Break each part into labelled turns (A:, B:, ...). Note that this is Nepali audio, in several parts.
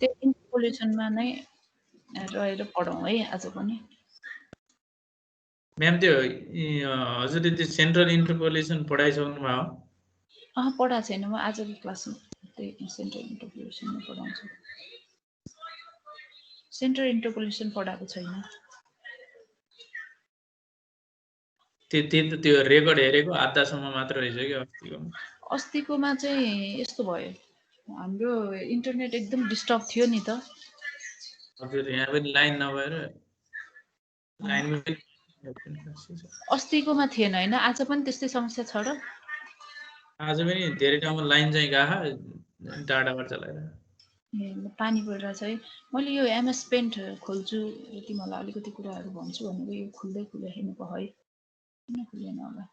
A: त्यो इन्टरपोलेसनमा नै रहेर पढौँ है आज पनि।
B: म्याम त्यो हजुरले त्यो सेन्ट्रल इन्टरपोलेसन पढाइसक्नु भयो?
A: पढाएको छैन, म आजको क्लासमा त्यही सेन्ट्रल इन्टरपोलेसन नै पढाउँछु। सेन्ट्रल इन्टरपोलेसन पढाएको छैन।
B: त्यो रेकर्ड हेरेको आधासम्म मात्र रहेछ कि अस्तिको?
A: अस्तिकोमा चाहिँ यस्तो भयो, हाम्रो इन्टरनेट एकदम डिस्टर्ब थियो नि त।
B: हजुर यहाँ पनि लाइन नभएर लाइनमै
A: अस्तिकोमा थिएन हैन, आज पनि त्यस्तै समस्या छ र?
B: आज पनि धेरै ठाउँमा लाइन चाहिँ गएको डाटाबाट चलाएर।
A: पानी परिरहेछ है। मैले यो एमएस पेन्ट खोल्छु तिमीलाई अलिकति कुराहरू भन्छु भनेको यो खुल्दै खुलेन पो है, किन खुलेन होला?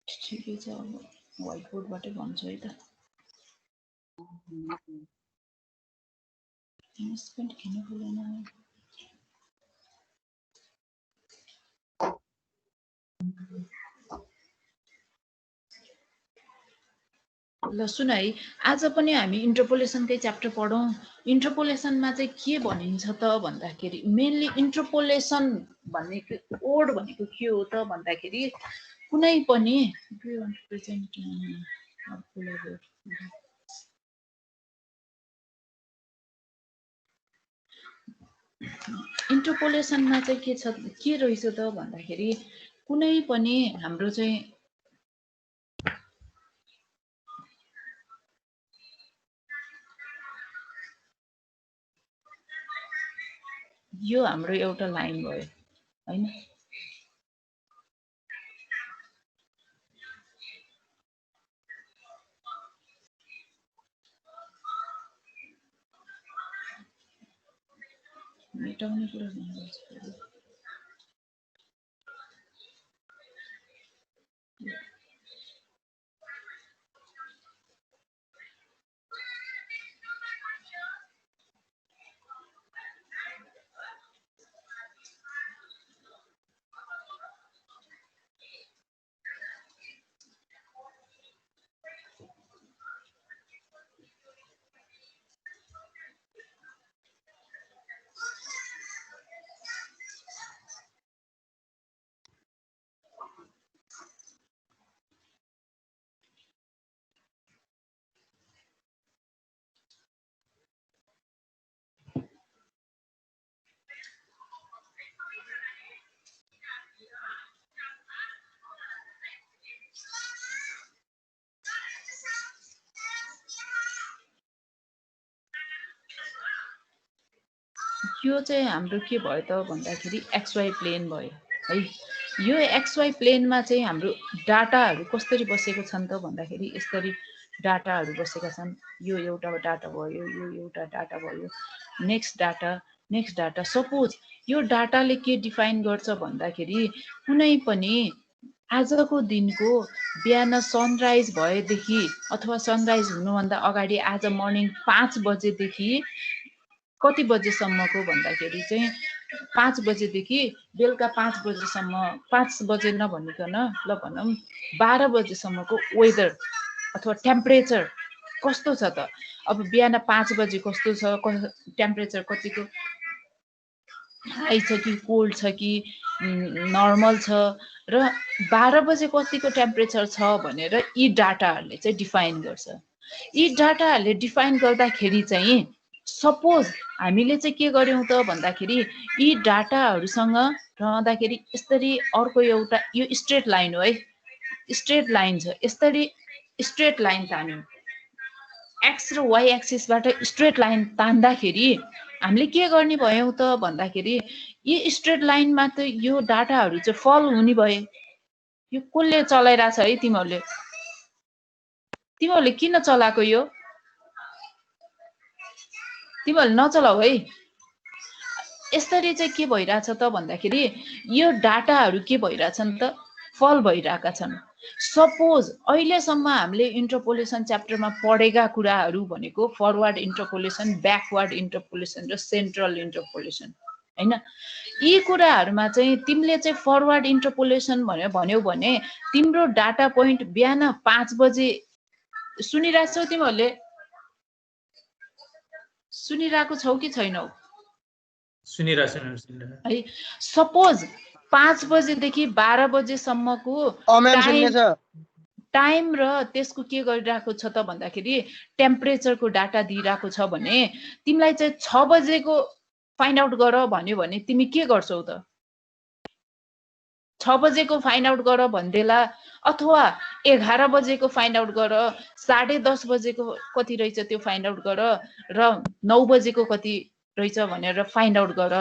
A: ठिकै छ, अब व्हाइट बोर्डबाटै भन्छु है त। एमएस पेन्ट किन खुलेन? ल सुन है, आज पनि हामी इन्टरपोलेसनकै च्याप्टर पढौँ। इन्टरपोलेसनमा चाहिँ के भनिन्छ त भन्दाखेरि मेनली इन्टरपोलेसन भनेको कोड भनेको के हो त भन्दाखेरि कुनै पनि इन्टरपोलेसनमा चाहिँ के रहेछ त भन्दाखेरि कुनै पनि हाम्रो चाहिँ यो हाम्रो एउटा लाइन भयो हैन, मेटाउने कुरा भन्नुहुन्छ। यो चाहिँ हाम्रो के भयो त भन्दाखेरि XY प्लेन भयो है। यो XY प्लेनमा चाहिँ हाम्रो डाटाहरू कसरी बसेको छन् त भन्दाखेरि यसरी डाटाहरू बसेका छन्। यो एउटा डाटा भयो, यो एउटा डाटा भयो, नेक्स्ट डाटा। सपोज यो डाटाले के डिफाइन गर्छ भन्दाखेरि कुनै पनि आजको दिनको बिहान सनराइज भएदेखि अथवा सनराइज हुनुभन्दा अगाडि आज मर्निङ 5 बजेदेखि कति बजेसम्मको भन्दाखेरि चाहिँ 5 बजेदेखि बेलुका 5 बजेसम्म, 5 बजे नभनिकन ल भनौँ 12 बजेसम्मको वेदर अथवा टेम्परेचर कस्तो छ त। अब बिहान 5 बजे कस्तो छ, टेम्परेचर कतिको हाई छ कि कोल्ड छ कि नर्मल छ र 12 बजे कतिको टेम्परेचर छ भनेर यी डाटाहरूले चाहिँ डिफाइन गर्छ। यी डाटाहरूले डिफाइन गर्दाखेरि चाहिँ सपोज हामीले चाहिँ के गर्यौं त भन्दाखेरि यी डाटाहरूसँग रहँदाखेरि यसरी अर्को एउटा यो स्ट्रेट लाइन हो है, स्ट्रेट लाइन छ, यसरी स्ट्रेट लाइन तान्यौं। एक्स र वाइ एक्सिसबाट स्ट्रेट लाइन तान्दाखेरि हामीले के गर्ने भयौं त भन्दाखेरि यी स्ट्रेट लाइनमा त यो डाटाहरू चाहिँ फल हुने भए। यो कसले चलाइरहेछ है तिमीहरूले किन चलाएको यो? तिमीहरूले नचलाऊ है। यसरी चाहिँ के भइरहेछ त भन्दाखेरि यो डाटाहरू के भइरहेछन् त फल भइरहेका छन्। सपोज अहिलेसम्म हामीले इन्टरपोलेसन च्याप्टरमा पढेका कुराहरू भनेको फरवर्ड इन्टरपोलेसन, ब्याकवर्ड इन्टरपोलेसन र सेन्ट्रल इन्टरपोलेसन हैन। यी कुराहरूमा चाहिँ तिमीले चाहिँ फरवर्ड इन्टरपोलेसन भनेर भन्यौ भने तिम्रो डाटा पोइन्ट बिहान 5 बजे सुनिरहेको छौ तिमीहरूले? सुनिरहेको छौ कि छैनौ?
B: सुनिरहेको
A: है सपोज 5 बजेदेखि 12 बजेसम्मको टाइम र त्यसको के गरिरहेको छ त भन्दाखेरि टेम्परेचरको डाटा दिइरहेको छ भने तिमीलाई चाहिँ 6 बजेको फाइन्ड आउट गर भन्यो भने तिमी के गर्छौ त? 6 बजेको फाइन्ड आउट गर भन्देला अथवा 11 बजेको फाइन्ड आउट गर, 10:30 बजेको कति रहेछ त्यो फाइन्ड आउट गर र 9 बजेको कति रहेछ भनेर फाइन्ड आउट गर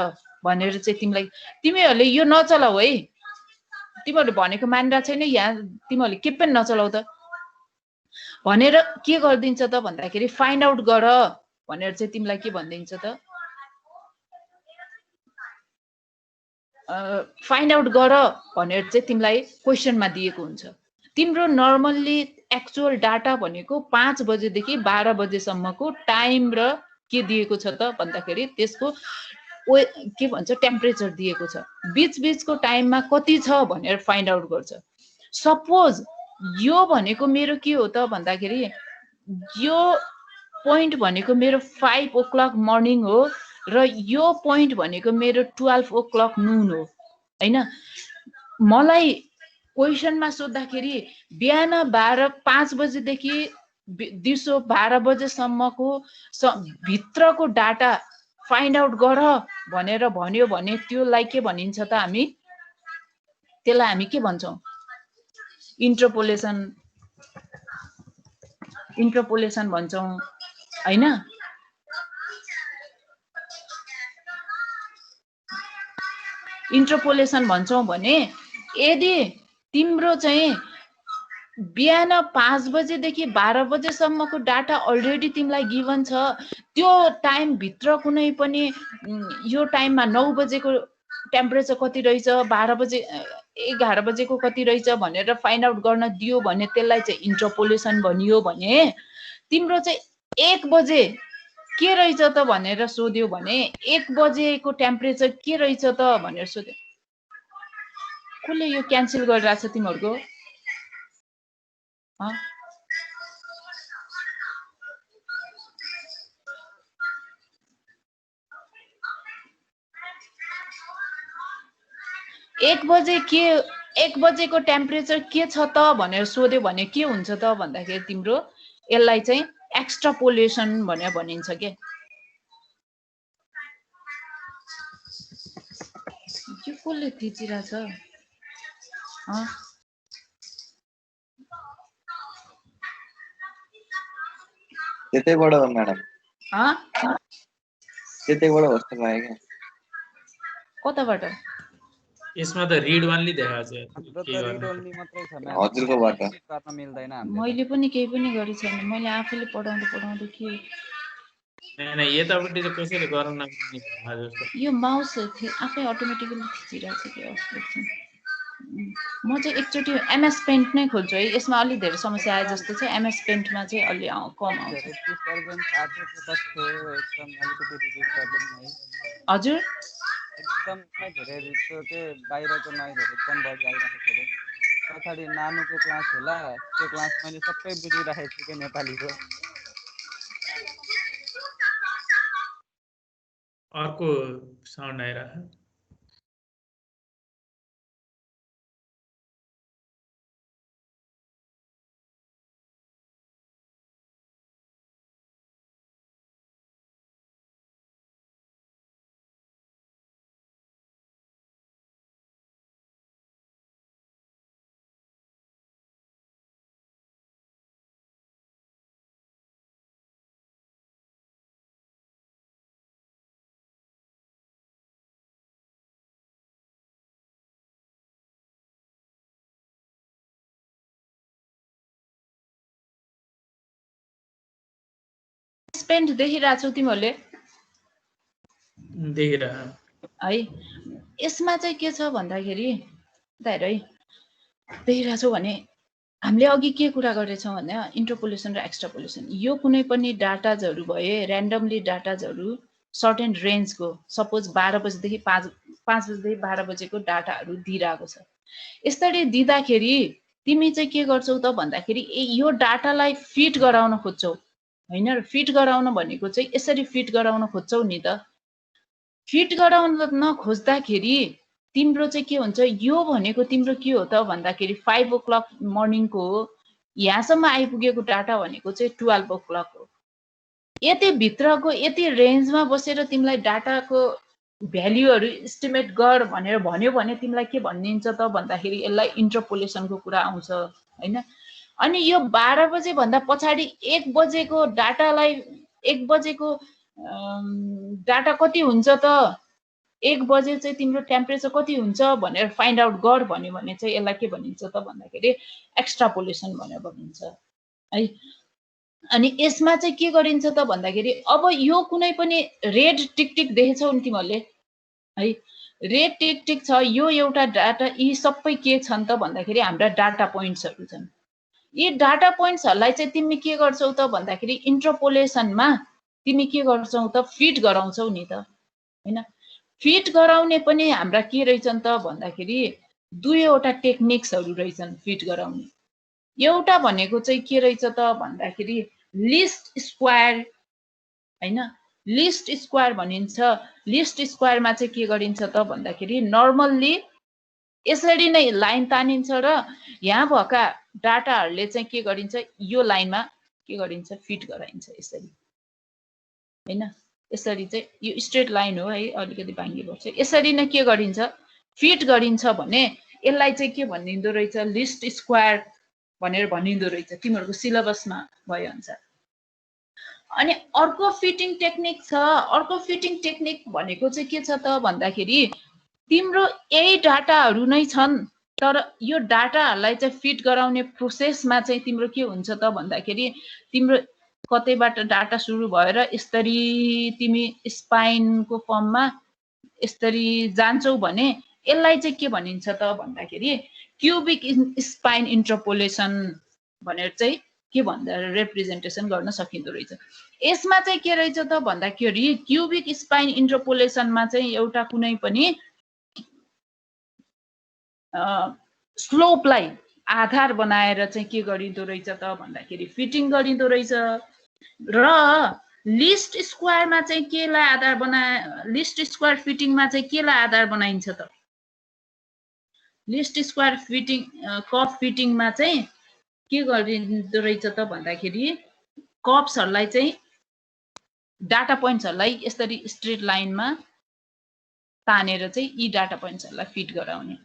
A: भनेर चाहिँ तिमीहरूले यो नचलाऊ है। तिमीहरूले भनेको मानिरहेको छैन यहाँ, तिमीहरूले के पनि नचलाऊ त भनेर के गरिदिन्छ त भन्दाखेरि फाइन्ड आउट गर भनेर चाहिँ तिमीलाई के भनिदिन्छ त? फाइन्ड आउट गर भनेर चाहिँ तिमीलाई क्वेसनमा दिएको हुन्छ। तिम्रो नर्मल्ली एक्चुअल डाटा भनेको 5 बजेदेखि 12 बजेसम्मको टाइम र के दिएको छ त भन्दाखेरि त्यसको के भन्छ टेम्परेचर दिएको छ। बीचको टाइममा कति छ भनेर फाइन्ड आउट गर्छ। सपोज यो भनेको मेरो के हो त भन्दाखेरि यो पोइन्ट भनेको मेरो 5 o'clock मर्निङ हो र यो पोइन्ट भनेको मेरो 12 o'clock नून हो हैन। मलाई क्वेसनमा सोध्दाखेरि बिहान 5 बजेदेखि दिउँसो 12 बजेसम्मको भित्रको डाटा फाइन्ड आउट गर भनेर भन्यो भने त्योलाई के भनिन्छ त हामी? त्यसलाई हामी के भन्छौँ? इन्टरपोलेसन भन्छौँ हैन। इन्टरपोलेसन भन्छौँ भने यदि तिम्रो चाहिँ बिहान 5 बजेदेखि 12 बजेसम्मको डाटा अलरेडी तिमीलाई गिभन छ, त्यो टाइम भित्र कुनै पनि यो टाइममा 9 बजेको टेम्परेचर कति रहेछ, 12 बजे 11 बजेको कति रहेछ भनेर फाइन्ड आउट गर्न दियो भने त्यसलाई चाहिँ इन्टरपोलेसन भनियो भने तिम्रो चाहिँ 1 बजे के रहेछ त भनेर सोध्यो भने 1 बजेको टेम्परेचर के रहेछ त भनेर सोध्यो। कसले यो क्यान्सल गरिरहेछ तिमीहरूको? एक बजेको टेम्परेचर के छ त भनेर सोध्यो भने के हुन्छ त भन्दाखेरि तिम्रो यसलाई चाहिँ एक्स्ट्रापोलेसन भनेर भनिन्छ के। यो कसले थिचिरहेछ?
C: त्यतैबाट हो म्याडम। त्यतैबाट होस् त लाग्यो।
A: कताबाट?
B: यसमा त रिड ओन्ली देखाएको छ।
C: हजुरकोबाट
A: मैले पनि केही पनि गरे छैन। मैले आफैले पढाउँदै के
B: यतापट्टि चाहिँ कसैले गर्न नमिल्ने
A: यो माउस आफै अटोमेटिकली खिचिरहेको छ के? म चाहिँ एकचोटि एमएस पेन्ट नै खोल्छु है। यसमा अलि धेरै समस्या आए जस्तो छ। एमएस पेन्टमा चाहिँ अलि कम आउँछ। हजुर
D: एकदमै धेरै रिसो के बाहिरको नोइजहरु एकदम बढी आइरहेको छ रे। पछाडी नानुको क्लास होला, त्यो क्लास मैले सबै बुझिरहेको छु के नेपालीको।
B: अर्को साउन्ड आइरहेको।
A: पेन्ट देखिरहेको छौ तिमीहरूले?
B: देखिरहेको
A: है। यसमा चाहिँ के छ भन्दाखेरि हेर है, देखिरहेको छौ भने हामीले अघि के कुरा गरेछौँ भने इन्टरपोलेसन र एक्स्ट्रापोलेसन। यो कुनै पनि डाटाजहरू भए र्यान्डमली डाटाजहरू सर्टेन रेन्जको, सपोज 12 बजेदेखि 5 बजेदेखि 12 बजेको डाटाहरू दिइरहेको छ। यसरी दिँदाखेरि तिमी चाहिँ के गर्छौ त भन्दाखेरि यो डाटालाई फिट गराउन खोज्छौ हैन। फिट गराउन भनेको चाहिँ यसरी फिट गराउन खोज्छौ नि त। फिट गराउन नखोज्दाखेरि तिम्रो चाहिँ के हुन्छ, यो भनेको तिम्रो के हो त भन्दाखेरि 5 o'clock मर्निङको हो, यहाँसम्म आइपुगेको डाटा भनेको चाहिँ 12 o'clock हो। यति भित्रको यति रेन्जमा बसेर तिमीलाई डाटाको भ्याल्युहरू एस्टिमेट गर भनेर भन्यो भने तिमीलाई के भनिन्छ त भन्दाखेरि यसलाई इन्टरपोलेसनको कुरा आउँछ हैन। अनि यो 12 बजे भन्दा पछाडि 1 बजेको डाटालाई 1 बजेको डाटा कति हुन्छ त, 1 बजे चाहिँ तिम्रो टेम्परेचर कति हुन्छ भनेर फाइन्ड आउट गर भन्यो भने चाहिँ यसलाई के भनिन्छ त भन्दाखेरि एक्स्ट्रापोलेसन भनेर भनिन्छ है। अनि यसमा चाहिँ के गरिन्छ त भन्दाखेरि अब यो कुनै पनि रेड टिक टिक देखेछौ नि तिमीहरूले है, रेड टिक टिक छ, यो एउटा डाटा, यी सबै के छन् त भन्दाखेरि हाम्रा डाटा पोइन्ट्सहरू छन्। यी डाटा पोइन्ट्सहरूलाई चाहिँ तिमी के गर्छौ त भन्दाखेरि इन्टरपोलेसनमा तिमी के गर्छौ त फिट गराउँछौ नि त हैन। फिट गराउने पनि हाम्रा के रहेछन् त भन्दाखेरि दुईवटा टेक्निक्सहरू रहेछन् फिट गराउने। एउटा भनेको चाहिँ के रहेछ त भन्दाखेरि लिस्ट स्क्वायर हैन। लिस्ट स्क्वायर भनिन्छ। लिस्ट स्क्वायरमा चाहिँ के गरिन्छ त भन्दाखेरि नर्मल्ली यसरी नै लाइन तानिन्छ र यहाँ भएका डाटाहरूले चाहिँ के गरिन्छ, यो लाइनमा के गरिन्छ फिट गराइन्छ यसरी हैन। यसरी चाहिँ यो स्ट्रेट लाइन हो है, अलिकति बाङ्गी पर्छ। यसरी नै के गरिन्छ फिट गरिन्छ भने यसलाई चाहिँ के भनिँदो रहेछ, लिस्ट स्क्वायर भनेर भनिँदो रहेछ तिमीहरूको सिलेबसमा भए अनुसार। अनि अर्को फिटिङ टेक्निक छ। अर्को फिटिङ टेक्निक भनेको चाहिँ के छ त भन्दाखेरि तिम्रो यही डाटाहरू नै छन् तर यो डाटाहरूलाई चाहिँ फिट गराउने प्रोसेसमा चाहिँ तिम्रो के हुन्छ त भन्दाखेरि तिम्रो कतैबाट डाटा सुरु भएर यसरी तिमी स्पाइनको फर्ममा यसरी जान्छौ भने यसलाई चाहिँ के भनिन्छ त भन्दाखेरि क्युबिक स्पाइन इन्टरपोलेसन भनेर चाहिँ के भन्दा रिप्रेजेन्टेसन गर्न सकिँदो रहेछ। यसमा चाहिँ के रहेछ त भन्दाखेरि क्युबिक स्पाइन इन्टरपोलेसनमा चाहिँ एउटा कुनै पनि स्लोपलाई आधार बनाएर चाहिँ के गरिँदो रहेछ त भन्दाखेरि फिटिङ गरिँदो रहेछ। र लिस्ट स्क्वायरमा चाहिँ केलाई आधार बनाए, लिस्ट स्क्वायर फिटिङमा चाहिँ केलाई आधार बनाइन्छ त, लिस्ट स्क्वायर फिटिङ कप फिटिङमा चाहिँ के गरिँदो रहेछ त भन्दाखेरि कप्सहरूलाई चाहिँ डाटा पोइन्ट्सहरूलाई यसरी स्ट्रेट लाइनमा तानेर चाहिँ यी डाटा पोइन्ट्सहरूलाई फिट गराउने।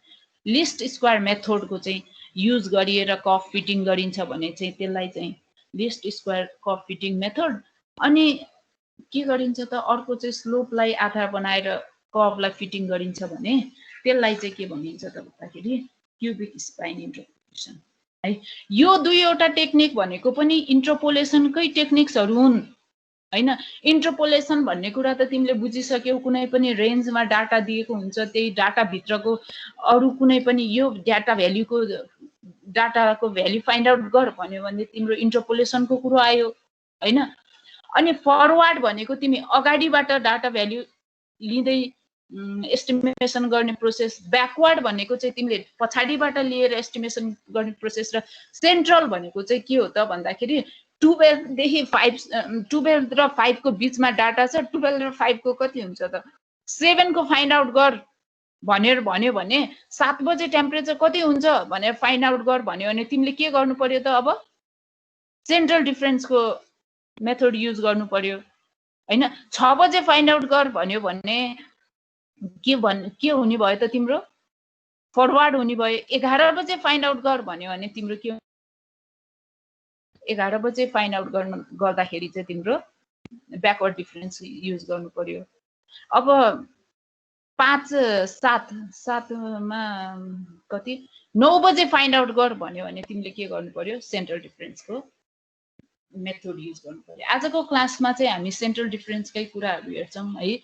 A: लिस्ट स्क्वायर मेथडको चाहिँ युज गरिएर कप फिटिङ गरिन्छ भने चाहिँ त्यसलाई चाहिँ list square cup fitting method. अनि के गरिन्छ त अर्को चाहिँ स्लोपलाई आधार बनाएर कपलाई फिटिङ गरिन्छ भने त्यसलाई चाहिँ के भनिन्छ त भन्दाखेरि क्युबिक स्पाइन इन्टरपोलेसन है। यो दुईवटा टेक्निक भनेको पनि इन्टरपोलेसनकै टेक्निक्सहरू हुन् हैन। इन्टरपोलेसन भन्ने कुरा त तिमीले बुझिसक्यौ, कुनै पनि रेन्जमा डाटा दिएको हुन्छ, त्यही डाटा भित्रको अरू कुनै पनि यो डाटा भ्याल्युको डाटाको भ्याल्यु फाइन्ड आउट गर भन्यो भने तिम्रो इन्टरपोलेसनको कुरो आयो हैन। अनि फरवार्ड भनेको तिमी अगाडिबाट डाटा भ्याल्यु लिँदै एस्टिमेसन गर्ने प्रोसेस। ब्याकवर्ड भनेको चाहिँ तिमीले पछाडिबाट लिएर एस्टिमेसन गर्ने प्रोसेस। र सेन्ट्रल भनेको चाहिँ के हो त भन्दाखेरि 12 देखि 5 12 र 5 को बीचमा डाटा छ, 12 र 5 को कति हुन्छ त 7 को फाइन्ड आउट गर भनेर भन्यो भने 7 बजे टेम्परेचर कति हुन्छ भनेर फाइन्ड आउट गर भन्यो भने तिमीले के गर्नु पर्यो त, अब सेन्ट्रल डिफरेन्सको मेथड युज गर्नु पर्यो हैन। 6 बजे फाइन्ड आउट गर भन्यो भने के हुने भयो त तिम्रो फरवार्ड हुने भयो। 11 बजे फाइन्ड आउट गर भन्यो भने तिम्रो के 11 बजे फाइन्ड आउट गर्दाखेरि चाहिँ तिम्रो ब्याकवर्ड डिफरेन्स युज गर्नु पर्यो। अब 5 7 मा कति 9 बजे फाइन्ड आउट गर भन्यो भने तिमीले के गर्नु पर्यो सेन्ट्रल डिफरेन्सको मेथड युज गर्नु पर्यो। आजको क्लासमा चाहिँ हामी सेन्ट्रल डिफरेन्सकै कुराहरू हेर्छौं है।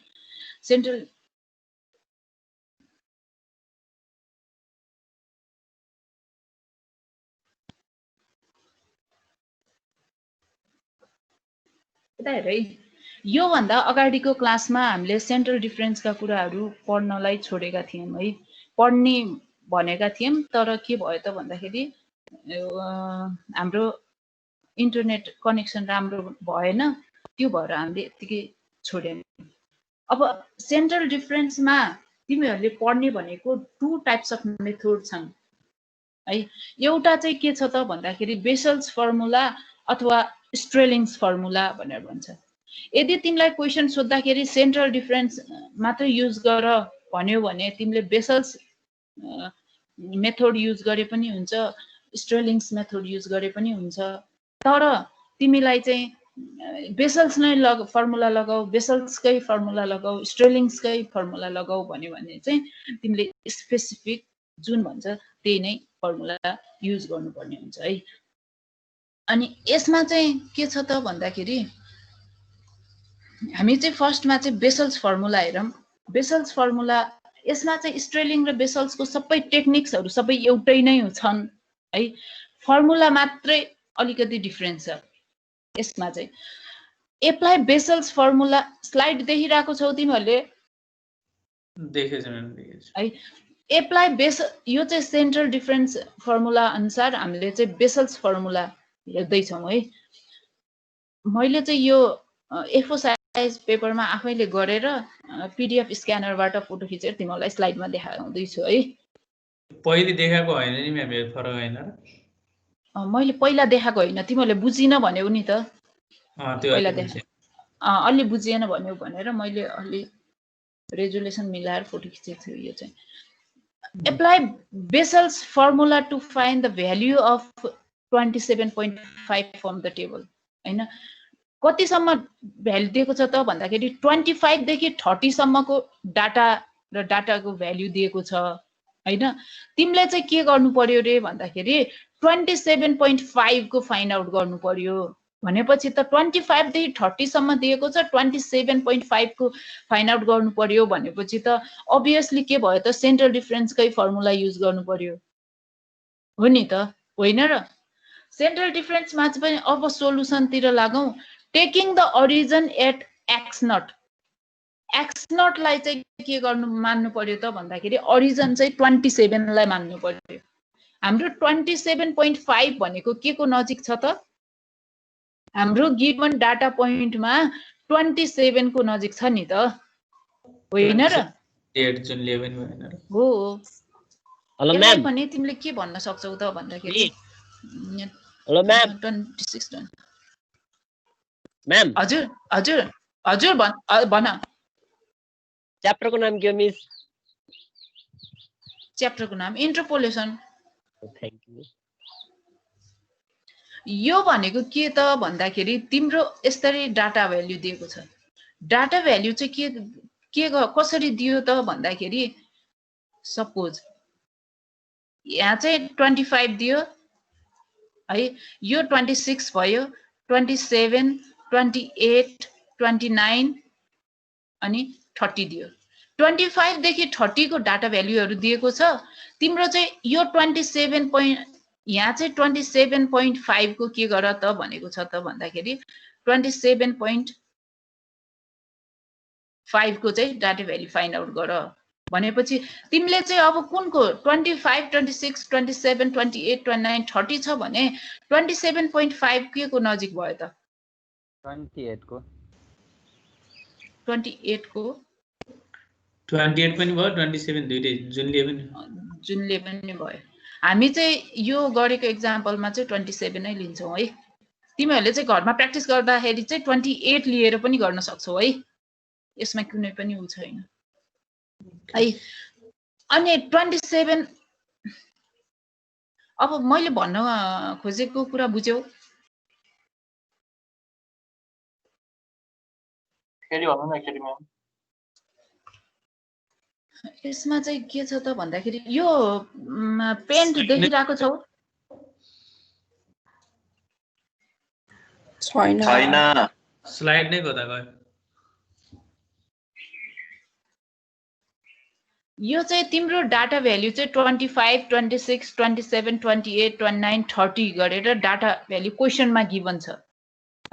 A: सेन्ट्रल है, यो भन्दा अगाडिको क्लासमा हामीले सेन्ट्रल डिफरेन्सका कुराहरू पढ्नलाई छोडेका थियौं है, पढ्ने भनेका थियौं। तर के भयो त भन्दाखेरि हाम्रो इन्टरनेट कनेक्सन राम्रो भएन, त्यो भएर हामीले यतिकै छोड्यौँ। अब सेन्ट्रल डिफरेन्समा तिमीहरूले पढ्ने भनेको 2 टाइप्स अफ मेथड छन् है। एउटा चाहिँ के छ त भन्दाखेरि बेसल्स फर्मुला अथवा स्ट्रेलिङ्स फर्मुला भनेर भन्छ। यदि तिमीलाई क्वेसन सोद्धाखेरि सेन्ट्रल डिफरेन्स मात्रै युज गर भन्यो भने तिमीले बेसल्स मेथड युज गरे पनि हुन्छ, स्ट्रेलिङ्स मेथड युज गरे पनि हुन्छ। तर तिमीलाई चाहिँ बेसल्स नै फर्मुला लगाऊ, बेसल्सकै फर्मुला लगाऊ, स्ट्रेलिङ्सकै फर्मुला लगाऊ भन्यो भने चाहिँ तिमीले स्पेसिफिक जुन भन्छ त्यही नै फर्मुला युज गर्नुपर्ने हुन्छ है। अनि यसमा चाहिँ के छ त भन्दाखेरि हामी चाहिँ फर्स्टमा चाहिँ बेसल्स फर्मुला हेरौँ। बेसल्स फर्मुला यसमा चाहिँ स्ट्रेलिङ र बेसल्सको सबै टेक्निक्सहरू सबै एउटै नै छन् है, फर्मुला मात्रै अलिकति डिफरेन्स छ यसमा चाहिँ। एप्लाई बेसल्स फर्मुला स्लाइड देखिरहेको छौ तिमीहरूले?
B: देखेछु मैम, देखेछु
A: है। एप्लाई बेस यो चाहिँ सेन्ट्रल डिफरेन्स फर्मुला अनुसार हामीले चाहिँ बेसल्स फर्मुला हेर्दैछौँ है। मैले चाहिँ यो A4 साइज पेपरमा आफैले गरेर PDF स्क्यानरबाट फोटो खिचेर तिमीहरूलाई स्लाइडमा देखाउँदैछु है।
B: पहिले देखाएको होइन नि म्याम, यो फरक होइन र?
A: मैले पहिला देखाएको होइन, तिमीहरूले बुझिन भन्यौ नि त। पहिला अलि बुझिएन भन्यौ भनेर मैले अलि रेजुलेसन मिलाएर फोटो खिचेको छु। यो चाहिँ apply Bessel's formula to find the value of 27.5 from the table हैन। कतिसम्म भ्याल्यु दिएको छ त भन्दाखेरि 25 देखि 30 सम्मको डाटा र डाटाको भ्याल्यु दिएको छ हैन। तिमीले चाहिँ के गर्नु पर्यो रे भन्दाखेरि 27.5 को फाइन्ड आउट गर्नु पर्यो भनेपछि त 25 देखि 30 सम्म दिएको छ, 27.5 को फाइन्ड आउट गर्नु पर्यो भनेपछि त अभियसली के भयो त सेन्ट्रल डिफरेन्सकै फर्मुला युज गर्नु पर्यो हो नि त, होइन र? सेन्ट्रल डिफरेन्समा चाहिँ पनि अब सोलुसनतिर लागौँ। Taking the origin at x0, x0 लाई चाहिँ के गर्नु मान्नु पर्यो त भन्दाखेरि ओरिजिन चाहिँ 27 लाई मान्नु पर्यो। हाम्रो 27.5 भनेको के को नजिक छ त? हाम्रो गिभन डाटा पोइन्टमा 27 को नजिक छ नि त, होइन र?
B: 8 जुन 11 भएन र?
A: हो।
E: हेलो म्याम,
A: भने तिमीले के भन्न सक्छौ त भन्दाखेरि
E: हेलो म्याम,
A: 26
E: म्याम
A: हजुर हजुर हजुर भन।
E: च्याप्टरको नाम के हो मिस?
A: च्याप्टरको नाम इन्टरपोलेसन।
E: Thank you.
A: यो भनेको के त भन्दाखेरि तिम्रो यसरी डाटा भ्याल्यु दिएको छ। डाटा भ्याल्यु चाहिँ के कसरी दियो त भन्दाखेरि सपोज यहाँ चाहिँ 25 दियो है, यो 26 भयो, 27, 28, 29 अनि 30 दियो। 25 देखि 30 को डाटा भ्याल्युहरू दिएको छ। तिम्रो चाहिँ यो 27 यहाँ चाहिँ 27.5 को के गर त भनेको छ त भन्दाखेरि 27.5 को चाहिँ डाटा भ्याल्यु फाइन्ड आउट गर भनेपछि तिमीले चाहिँ अब कुनको 25, 26, 27, 28, 29, 30 छ भने 27.5 के को नजिक भयो त?
D: 28 को।
A: 28 को
B: 28 पनि भयो, 27 दुईटै जुनले पनि
A: भयो। हामी चाहिँ यो गरेको एक्जाम्पलमा चाहिँ 27 नै लिन्छौँ है। तिमीहरूले चाहिँ घरमा प्र्याक्टिस गर्दाखेरि चाहिँ 28 लिएर पनि गर्न सक्छौ है, यसमा कुनै पनि उ छैन है। अनि 27 अब मैले भन्न खोजेको कुरा बुझ्यौ? यसमा चाहिँ के छ त भन्दाखेरि यो पेन्ट देखिरहेको छौ?
C: छैन।
B: स्लाइड नै कता गयो?
A: यो चाहिँ तिम्रो डाटा भ्याल्यु चाहिँ 25, 26, 27, 28, 29, 30 गरेर डाटा भ्याल्यु क्वेसनमा गिभन छ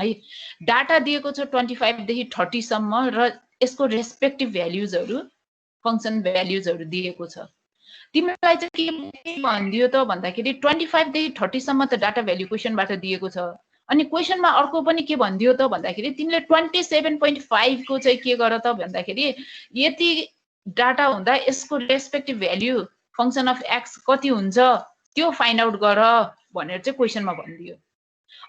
A: है। डाटा दिएको छ 25 देखि 30 सम्म र यसको रेस्पेक्टिभ भ्याल्युजहरू फंक्सन भ्याल्युजहरू दिएको छ। तिमीलाई चाहिँ के भनिदियो त भन्दाखेरि 25 देखि 30 सम्म त डाटा भ्याल्यु क्वेसनबाट दिएको छ। अनि क्वेसनमा अर्को पनि के भनिदियो त भन्दाखेरि तिमीले 27.5 को चाहिँ के गर त भन्दाखेरि यति डाटा हुँदा यसको respective value function of x कति हुन्छ त्यो फाइन्ड आउट गर भनेर चाहिँ क्वेसनमा भनिदियो।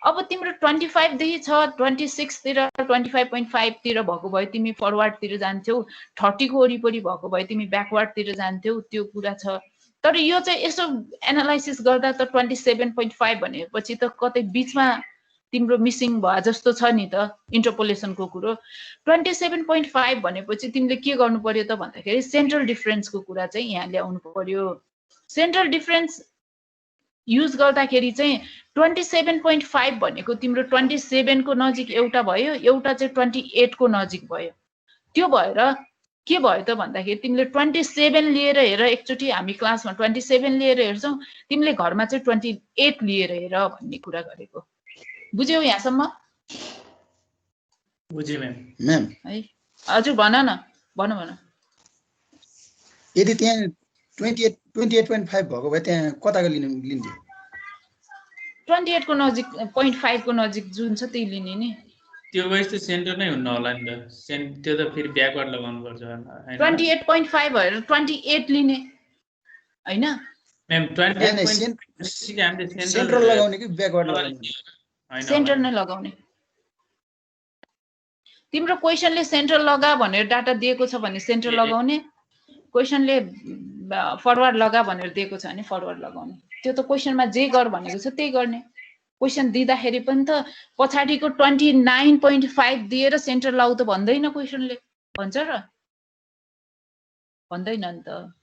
A: अब तिम्रो 25 देखि छ 26 तिर 25.5 तिर भएको भए तिमी फरवर्ड तिर जान्थ्यौ, 30 को वरिपरि भएको भए तिमी ब्याकवर्ड तिर जान्थ्यौ, त्यो कुरा छ। तर यो चाहिँ यसो एनालाइसिस गर्दा त 27.5 भनेपछि त कतै बीचमा तिम्रो मिसिङ भयो जस्तो छ नि त इन्टरपोलेसनको कुरो। 27.5 भनेपछि तिमीले के गर्नु पर्यो त भन्दाखेरि सेन्ट्रल डिफरेन्सको कुरा चाहिँ यहाँ ल्याउनु पर्यो। सेन्ट्रल डिफरेन्स युज गर्दाखेरि चाहिँ 27.5 भनेको तिम्रो 27 को नजिक एउटा भयो, एउटा चाहिँ 28 को नजिक भयो। त्यो भएर के भयो त भन्दाखेरि तिमीले 27 लिएर हेर, एकचोटि हामी क्लासमा 27 लिएर हेर्छौँ, तिमीले घरमा चाहिँ 28 लिएर हेर भन्ने कुरा गरेको। बुझ्यौ यहाँसम्म?
B: बुझेँ
F: म्याम
A: है हजुर भन न, भन।
F: यदि त्यहाँ 28.5 भएको भए त्यहाँ कताको लिन्थ्यो?
A: 28 को नजिक 0.5 को नजिक जुन छ त्यही लिने नि।
B: त्यो भएपछि त सेन्टर नै हुन्न होला नि त। त्यो त फेरि ब्याकवर्ड लगाउनु पर्छ हैन?
A: 28.5 भएर 28 लिने हैन
B: म्याम 28.5 हामीले
F: सेन्ट्रल लगाउने कि ब्याकवर्ड लगाउने?
A: सेन्टर नै लगाउने। तिम्रो क्वेसनले सेन्ट्रल लगा भनेर डाटा दिएको छ भने सेन्ट्रल लगाउने, क्वेसनले फरवर्ड लगा भनेर दिएको छ भने फरवर्ड लगाउने। त्यो त क्वेसनमा जे गर भनेको छ त्यही गर्ने। क्वेसन दिँदाखेरि पनि त पछाडिको 29.5 दिएर सेन्टर लाउ त भन्दैन क्वेसनले, भन्छ र? भन्दैन नि त।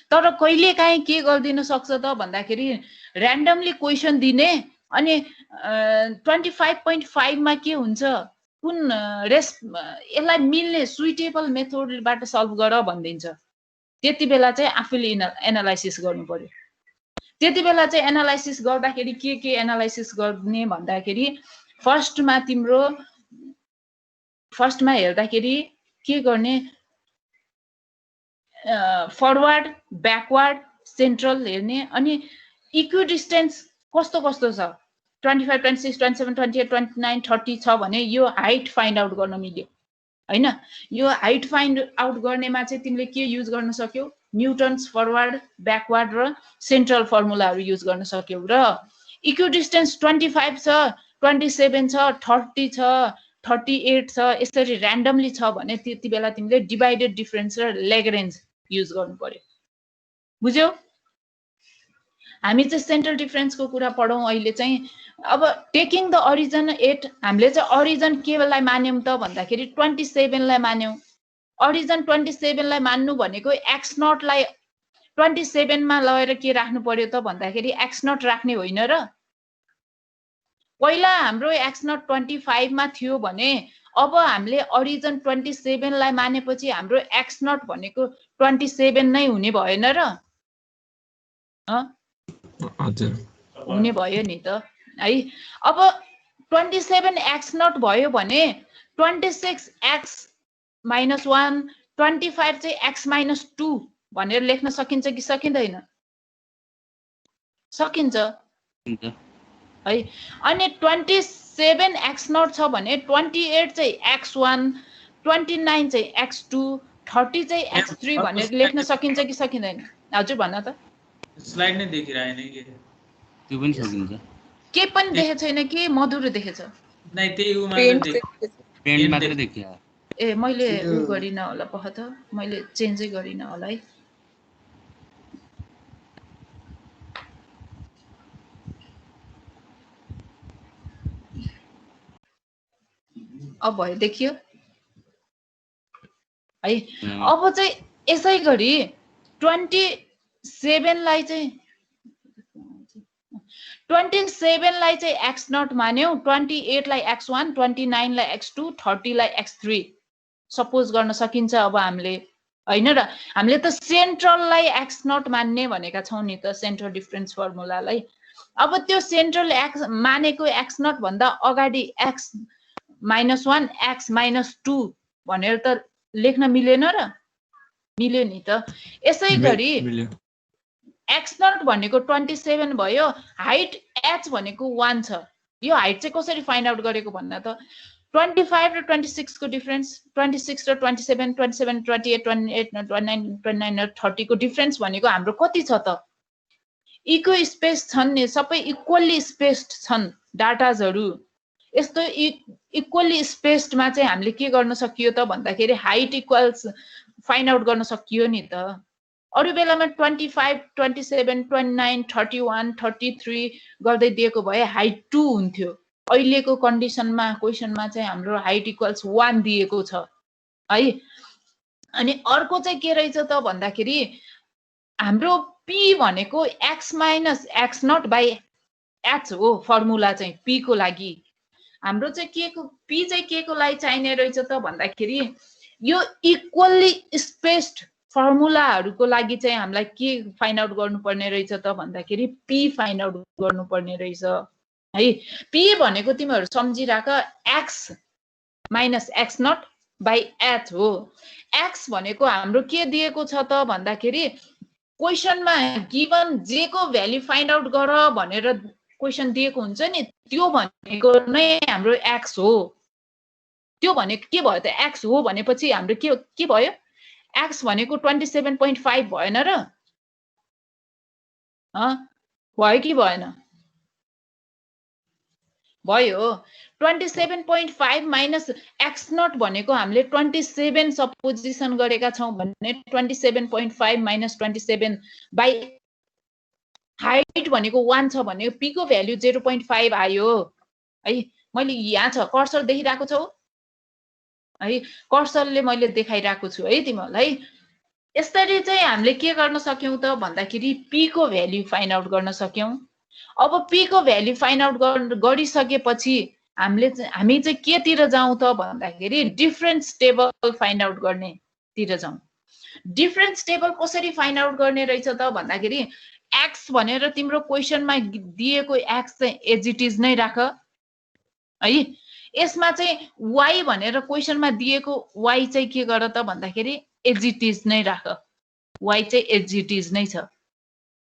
A: तर कहिले काहीँ के गरिदिन सक्छ त भन्दाखेरि र्यान्डमली क्वेसन दिने अनि 25.5 मा के हुन्छ कुन यसलाई मिल्ने सुइटेबल मेथडबाट सल्भ गर भनिदिन्छ। त्यति बेला चाहिँ आफूले एनालाइसिस गर्नु पर्यो। त्यति बेला चाहिँ एनालाइसिस गर्दाखेरि के एनालाइसिस गर्ने भन्दाखेरि फर्स्टमा हेर्दाखेरि के गर्ने, फरवर्ड ब्याकवर्ड सेन्ट्रल हेर्ने, अनि इक्विडिस्टेन्स कस्तो कस्तो छ 25 26 27 28 29 30 छ भने यो हाइट फाइन्ड आउट गर्न मिल्यो हैन। यो हाइट फाइन्ड आउट गर्नेमा चाहिँ तिमीले के युज गर्न सक्यौ, न्युटन्स फरवर्ड ब्याकवर्ड र सेन्ट्रल फर्मुलाहरू युज गर्न सक्यौ। र इक्विडिस्टेन्स 25 छ 27 छ 30 छ 38 छ यसरी र्यान्डमली छ भने त्यति बेला तिमीले डिभाइडेड डिफरेन्स र ल्याग्रेन्ज युज गर्नु पर्यो। बुझ्यौ? हामी चाहिँ सेन्ट्रल डिफरेन्सको कुरा पढौँ अहिले चाहिँ। अब टेकिङ द अरिजिन एट, हामीले चाहिँ अरिजिन केलाई मान्यौँ त भन्दाखेरि 27 लाई मान्यौँ। अरिजिन 27 लाई मान्नु भनेको एक्स नट लाई 27 मा लगेर के राख्नु पर्यो त भन्दाखेरि एक्स नट राख्ने होइन र। पहिला हाम्रो एक्स नट 25 मा थियो भने अब हामीले अरिजिन 27 लाई मानेपछि हाम्रो एक्स नट भनेको 27 नै हुने भएन र?
G: हजुर
A: हुने भयो नि त है। अब 27 एक्स नट भयो भने 26 एक्स माइनस 1 25 चाहिँ एक्स माइनस 2 भनेर लेख्न सकिन्छ कि सकिँदैन? सकिन्छ है। अनि 27 एक्स नट छ भने 28 चाहिँ एक्स 1 29 चाहिँ एक्स 2 30 चाहिँ एक्स 3 भनेर लेख्न सकिन्छ कि सकिँदैन? हजुर भन त।
B: स्लाइड नै देखिरहेन के?
H: त्यो पनि सकिन्छ।
A: के पनि देखेको छैन कि मधुरो देखेछ?
B: नै त्यही उ मात्र
H: पेन्ट मात्र देखियो।
A: ए मैले उ गरिन होला पख त, मैले चेन्जै गरिन होला है। अब भयो देखियो है। अब चाहिँ यसै गरी 27 लाई चाहिँ 27 लाई चाहिँ एक्स नट मान्यौ, 28 लाई एक्स 1 29 लाई एक्स 2 30 लाई एक्स 3 सपोज गर्न सकिन्छ। अब हामीले हैन र, हामीले त सेन्ट्रललाई एक्स नट मान्ने भनेका छौं नि त, सेन्ट्रल डिफरेन्स फर्मुलालाई। अब त्यो सेन्ट्रल एक्स मानेको एक्स नट भन्दा अगाडि एक्स माइनस 1 एक्स माइनस 2 भनेर त लेख्न मिलेन र? मिल्यो नि त। यसै गरी एक्स नट भनेको 27 भयो, हाइट एच भनेको 1 छ। यो हाइट चाहिँ कसरी फाइन्ड आउट गरेको भन्दा त 25 र 26 को डिफरेन्स, 26 र 27, 27, 28, 28, 29, 29 र 30 को डिफरेन्स भनेको हाम्रो कति छ त? इक्व स्पेस छन् नि, सबै इक्वली स्पेस्ड छन् डाटाजहरू। यस्तो इक्वली स्पेस्डमा चाहिँ हामीले के गर्न सकियो त भन्दाखेरि हाइट इक्वल्स फाइन्ड आउट गर्न सकियो नि त। अरू बेलामा 25, 27, 29, 31, 33 गर्दै दिएको भए हाइट 2 हुन्थ्यो। अहिलेको कन्डिसनमा क्वेसनमा चाहिँ हाम्रो हाइट इक्वल्स 1 दिएको छ है। अनि अर्को चाहिँ के रहेछ त भन्दाखेरि हाम्रो p भनेको x minus x naught by h हो फर्मुला चाहिँ p को लागि। हाम्रो चाहिँ के को p चाहिँ के को लागि चाहिने रहेछ त भन्दाखेरि यो इक्वली स्पेस्ड फर्मुलाहरूको लागि चाहिँ हामीलाई के फाइन्ड आउट गर्नुपर्ने रहेछ त भन्दाखेरि p फाइन्ड आउट गर्नुपर्ने रहेछ है। p भनेको तिमीहरू सम्झिराख x minus x naught by h हो। x भनेको हाम्रो के दिएको छ त भन्दाखेरि क्वेसनमा गिभन जे को भ्यालु फाइन्ड आउट गर भनेर क्वेसन दिएको हुन्छ नि, त्यो भनेको नै हाम्रो x हो। त्यो भनेको के भयो त? x हो भनेपछि हाम्रो के भयो? x भनेको 27.5 भएन र? भयो कि भएन? भयो। 27.5 माइनस x नट भनेको हामीले 27 सपोजिसन गरेका छौं भने 27.5 माइनस 27 बाई हाइट भनेको 1 छ भने p को भ्यालु 0.5 आयो है। मैले यहाँ छ कर्सर देखिरहेको छौ है, कर्सरले मैले देखाइरहेको छु है तिमीहरूलाई। यसरी चाहिँ हामीले के गर्न सक्यौं त भन्दाखेरि p को भ्यालु फाइन्ड आउट गर्न सक्यौं। अब p को भ्यालु फाइन्ड आउट गरिसकेपछि हामी चाहिँ केतिर जाउँ त भन्दाखेरि डिफरेन्स टेबल फाइन्ड आउट गर्ने तिर जाउँ। डिफरेन्स टेबल कसरी फाइन्ड आउट गर्ने रहेछ त भन्दाखेरि x भनेर तिम्रो क्वेसनमा दिएको x चाहिँ एज इट इज नै राख है। यसमा चाहिँ y भनेर क्वेसनमा दिएको y चाहिँ के गर त भन्दाखेरि एज इट इज नै राख। y चाहिँ एज इट इज नै छ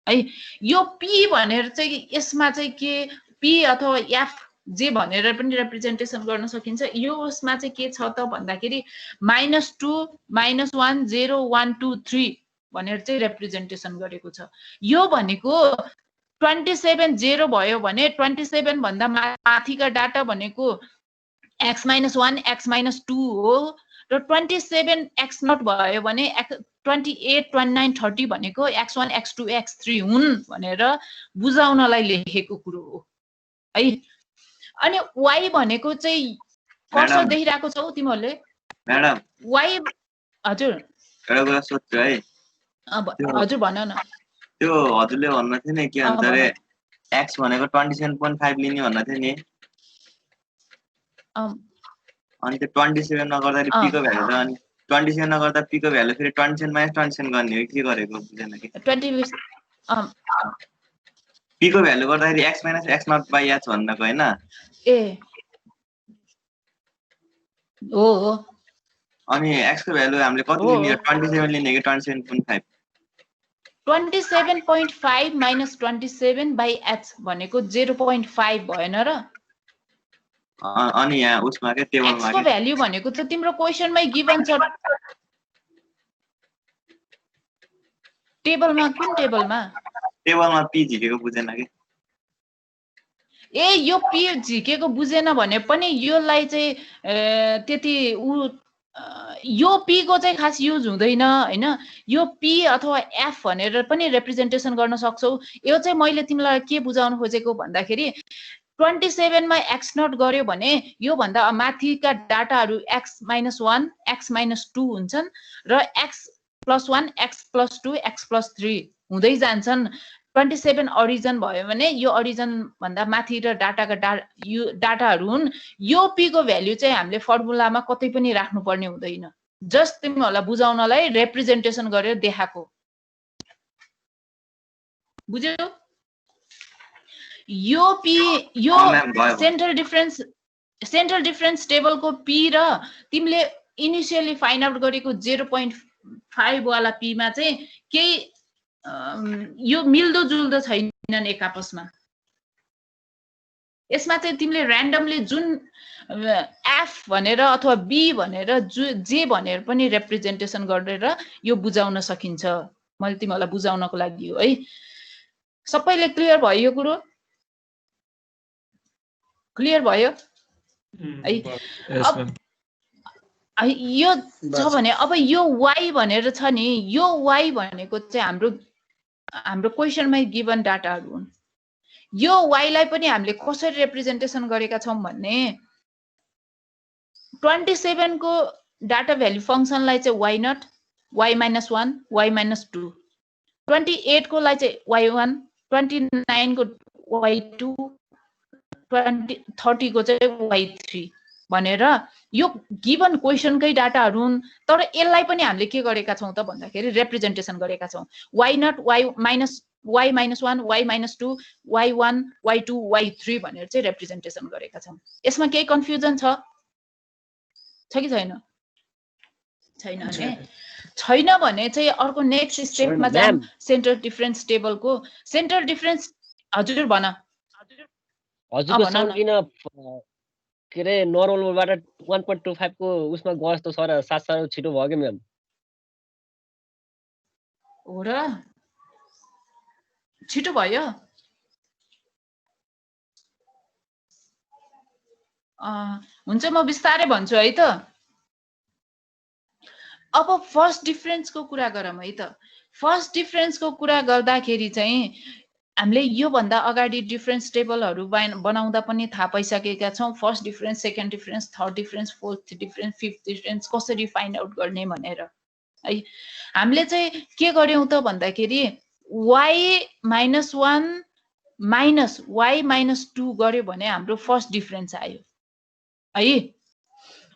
A: है। यो p भनेर चाहिँ यसमा चाहिँ के p अथवा f जे भनेर पनि रिप्रेजेन्टेसन गर्न सकिन्छ। यो उसमा चाहिँ के छ त भन्दाखेरि -2, -1, 0, 1, 2, 3 भनेर चाहिँ रिप्रेजेन्टेसन गरेको छ। यो भनेको 27 0 भयो भने 27 भन्दा माथिका डाटा भनेको x - 1, x - 2 हो र 27 x नट भयो भने 28, 29, 30 भनेको x1, x2, x3 हुन् भनेर बुझाउनलाई लेखेको कुरो हो है। अनि y भनेको चाहिँ कर्सर देखिरहेको छौ तिमीहरूले?
C: म्याडम
A: y हजुर
C: एउटा कुरा सोध्छु है।
A: हजुर भन न।
C: त्यो हजुरले भन्न थियो नि के भन्छ अरे x भनेको 27.5 लिने भन्न थियो नि। अनि त्यो 27 नगर्दाखेरि p को भ्यालु छ, अनि 27 नगर्दा p को भ्यालु फेरि 27 माइनस 27 गर्ने हो के गरेको बुझेन कि?
A: 20
C: p को भ्यालु गर्दाखेरि x minus x naught by h भन्नको हैन?
A: ए हो।
C: अनि x को भ्यालु हामीले कति लिने हो? 27 लिने कि 27.5?
A: 27.5 माइनस 27 बाई h भनेको 0.5 भएन र?
C: अनि यहाँ उसमा के टेबलमा
A: x को भ्यालु भनेको त तिम्रो क्वेसनमै गिभन छ। टेबलमा कुन टेबलमा?
C: टेबलमा p झिकेको बुझेन कि?
A: ए यो p झिकेको बुझेन भने पनि योलाई चाहिँ त्यति यो p को चाहिँ खास युज हुँदैन हैन। यो p अथवा f भनेर पनि रिप्रेजेन्टेसन गर्न सक्छौ। यो चाहिँ मैले तिमीलाई के बुझाउन खोजेको भन्दाखेरि 27 मा x नट गर्यो भने यो भन्दा माथिका डाटाहरू x - 1, x - 2 हुन्छन् र x + 1, x + 2, x + 3 हुँदै जान्छन्। 27 ओरिजिन भयो भने यो ओरिजिन भन्दा माथि र डाटाका डाटाहरू हुन्। यो p को भ्यालु चाहिँ हामीले फर्मुलामा कतै पनि राख्नु पर्ने हुँदैन। जस्ट तिमीहरूलाई बुझाउनलाई रिप्रेजेन्टेसन गरेर देखाएको। बुझ्यौ? यो p यो सेन्ट्रल डिफरेन्स टेबलको p र तिमीले इनिशियली फाइन्ड आउट गरेको 0.5 वाला p मा चाहिँ केही यो मिल्दो जुल्दो छैनन् एक आपसमा। यसमा चाहिँ तिमीले र्यान्डमली जुन एफ भनेर अथवा बी भनेर जे भनेर पनि रिप्रेजेन्टेसन गरेर यो बुझाउन सकिन्छ। मैले तिमीहरूलाई बुझाउनको लागि हो है। सबैले क्लियर भयो यो कुरो? क्लियर भयो है? यो छ भने अब यो y भनेर छ नि, यो y भनेको चाहिँ हाम्रो क्वेसनमै गिभन डाटाहरू हुन्। यो y लाई पनि हामीले कसरी रिप्रेजेन्टेसन गरेका छौं भन्ने 27 को डाटा भ्यालु फंक्सनलाई चाहिँ y0, y-1, y-2, 28 को लाई चाहिँ y1, 29 को y2, 30 को चाहिँ y3 भनेर यो गिभन क्वेसनकै डाटाहरू हुन्। तर यसलाई पनि हामीले के गरेका छौं त भन्दाखेरि रिप्रेजेन्टेसन गरेका छौं। y0, y-1, y-2, y1, y2, y3 भनेर चाहिँ रिप्रेजेन्टेसन गरेका छौं। यसमा केही कन्फ्युजन छ कि छैन? छैन भने छैन भने चाहिँ अर्को नेक्स्ट स्टेपमा जाऊँ। सेन्टर डिफरेन्स टेबलको सेन्टर डिफरेन्स। हजुर भन।
E: हजुरको साउन्ड किन के रे नर्मलबाट 1.25 को उसमा गयो जस्तो छ र साथसाथै छिटो भयो के म्याम?
A: हो र छिटो भयो? हुन्छ म बिस्तारै भन्छु है त। अब फर्स्ट डिफरेन्सको कुरा गरौँ है त। फर्स्ट डिफरेन्सको कुरा गर्दाखेरि चाहिँ हामीले यो भन्दा अगाडि डिफरेन्स टेबलहरू बनाउँदा पनि थाहा पाइसकेका छौं। First difference, second difference, third difference, fourth difference, fifth difference कसरी फाइन्ड आउट गर्ने भनेर है। हामीले चाहिँ के गर्यौं त भन्दाखेरि y-1 माइनस y-2 गर्यो भने हाम्रो फर्स्ट डिफरेन्स आयो है।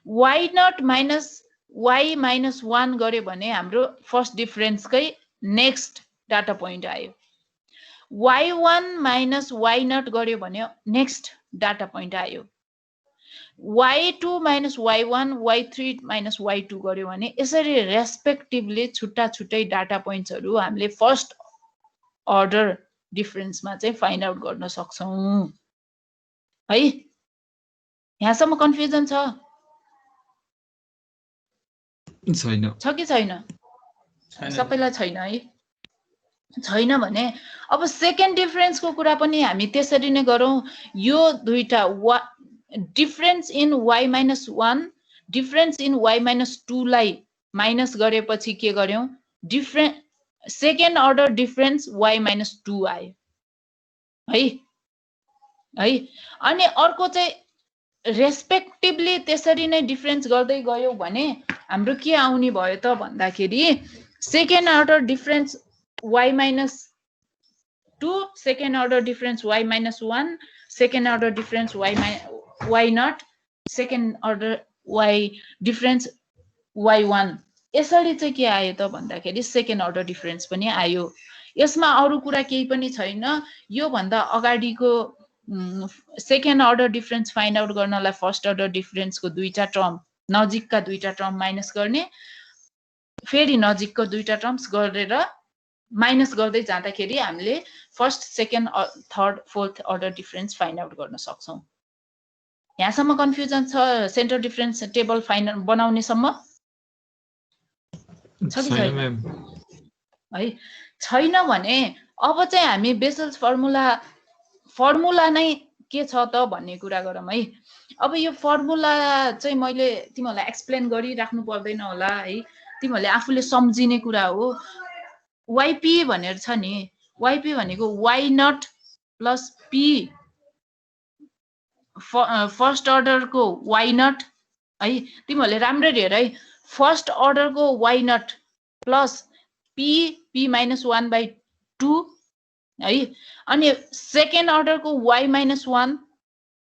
A: y0 माइनस y-1 गर्यो भने हाम्रो फर्स्ट डिफरेन्सकै नेक्स्ट डाटा पोइन्ट आयो। y1 माइनस y0 गर्यो भने नेक्स्ट डाटा पोइन्ट आयो। y2 minus y1, y3 minus y2 गर्यो भने यसरी रेस्पेक्टिभली छुट्टा छुट्टै डाटा पोइन्ट्सहरू हामीले फर्स्ट अर्डर डिफरेन्समा चाहिँ फाइन्ड आउट गर्न सक्छौं है। यहाँसम्म कन्फ्युजन छ कि छैन? सबैलाई छैन है? छैन भने अब सेकेन्ड डिफरेन्सको कुरा पनि हामी त्यसरी नै गरौँ। यो दुईटा difference in y-1, difference in y-2 लाई माइनस गरेपछि के गर्यौं? सेकेन्ड अर्डर डिफरेन्स y-2 आयो है। अनि अर्को चाहिँ रेस्पेक्टिभली त्यसरी नै डिफरेन्स गर्दै गयो भने हाम्रो के आउने भयो त भन्दाखेरि second order difference y-2, second order difference y-1, second order difference y0, second order difference y1। यसरी चाहिँ के आयो त भन्दाखेरि सेकेन्ड अर्डर डिफरेन्स पनि आयो। यसमा अरु कुरा केही पनि छैन। यो भन्दा अगाडिको second order difference find out गर्नलाई फर्स्ट अर्डर डिफरेन्सको दुईटा टर्म, नजिकका दुईटा टर्म माइनस गर्ने, फेरि नजिकको दुईटा टर्म्स गरेर माइनस गर्दै जाँदाखेरि हामीले first, second, third, fourth order difference find out गर्न सक्छौं। यहाँसम्म कन्फ्युजन छ सेन्टर डिफरेन्स टेबल फाइनल बनाउने सम्म? है छैन भने अब चाहिँ हामी बेसल्स फर्मुला नै के छ त भन्ने कुरा गरौँ है। अब यो फर्मुला चाहिँ मैले तिमीहरूलाई एक्सप्लेन गरिराख्नु पर्दैन होला है, तिमीहरूले आफूले सम्झिने कुरा हो। yp भनेर छ नि, yp भनेको y0 प्लस p फर्स्ट अर्डरको y0 है। तिमीहरूले राम्ररी हेर है, फर्स्ट अर्डरको y0 प्लस p-1/2 है। अनि सेकेन्ड अर्डरको y-1,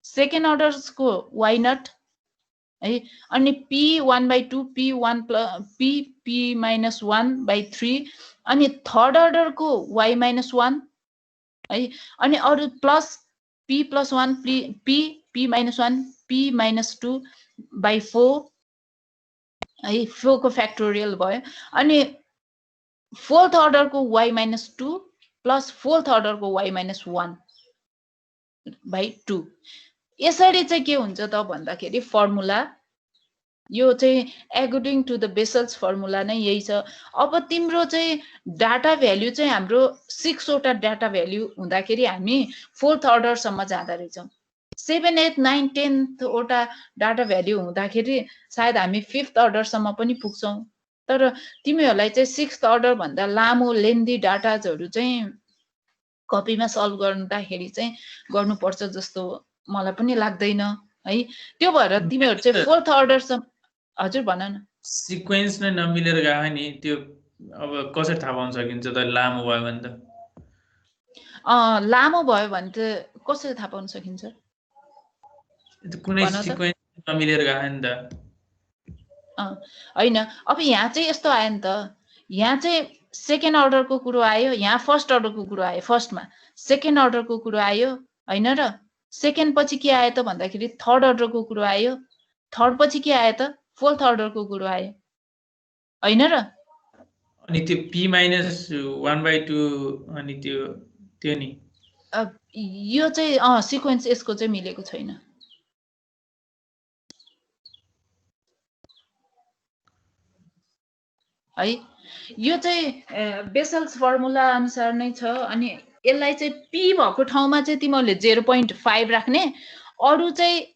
A: सेकेन्ड अर्डरको y0 है। अनि p1/2, p-1/3 अनि थर्ड अर्डरको y-1 है। अनि अरु प्लस p+1, p-1, p-2/4 है, 4 को फ्याक्टोरियल भयो। अनि फोर्थ अर्डरको y-2 प्लस फोर्थ अर्डरको y-1 बाई 2। यसरी चाहिँ के हुन्छ त भन्दाखेरि फर्मुला यो चाहिँ according to the Bessel's formula नै यही छ। अब तिम्रो चाहिँ डाटा भ्याल्यु चाहिँ हाम्रो 6 वटा डाटा भ्याल्यु हुँदाखेरि हामी फोर्थ अर्डरसम्म जाँदा रहेछौँ। 7, 8, 9, 10 वटा डाटा भ्याल्यु हुँदाखेरि सायद हामी 5th अर्डरसम्म पनि पुग्छौँ। तर तिमीहरूलाई चाहिँ 6th अर्डर भन्दा लामो लेन्दी डाटाजहरू चाहिँ कपीमा सल्भ गर्दाखेरि चाहिँ गर्नुपर्छ जस्तो मलाई पनि लाग्दैन है। त्यो भएर तिमीहरू चाहिँ फोर्थ अर्डरसम्म हजुर भन न।
B: सिक्वेन्स नै नमिलेर गयो नि त्यो अब कसरी थाहा पाउन सकिन्छ त लामो भयो भने त?
A: लामो भयो भने त कसरी थाहा पाउन सकिन्छ?
B: कुनै सिक्वेन्स नमिलेर गयो नि त।
A: हैन, अब यहाँ चाहिँ यस्तो आयो नि त, यहाँ चाहिँ सेकेन्ड अर्डरको कुरो आयो, यहाँ फर्स्ट अर्डरको कुरो आयो। फर्स्टमा सेकेन्ड अर्डरको कुरो आयो हैन र सेकेन्ड पछि के आयो त भन्दाखेरि थर्ड अर्डरको कुरो आयो, थर्ड पछि के आयो त फोर्थ अर्डरको कुरो आयो हैन र।
B: अनि त्यो p-1/2 अनि त्यो नि
A: यो चाहिँ सिक्वेन्स यसको चाहिँ मिलेको छैन। है यो चाहिँ बेसल्स फर्मुला अनुसार नै छ। अनि यसलाई चाहिँ p भएको ठाउँमा चाहिँ तिमीहरूले 0.5 राख्ने, अरु चाहिँ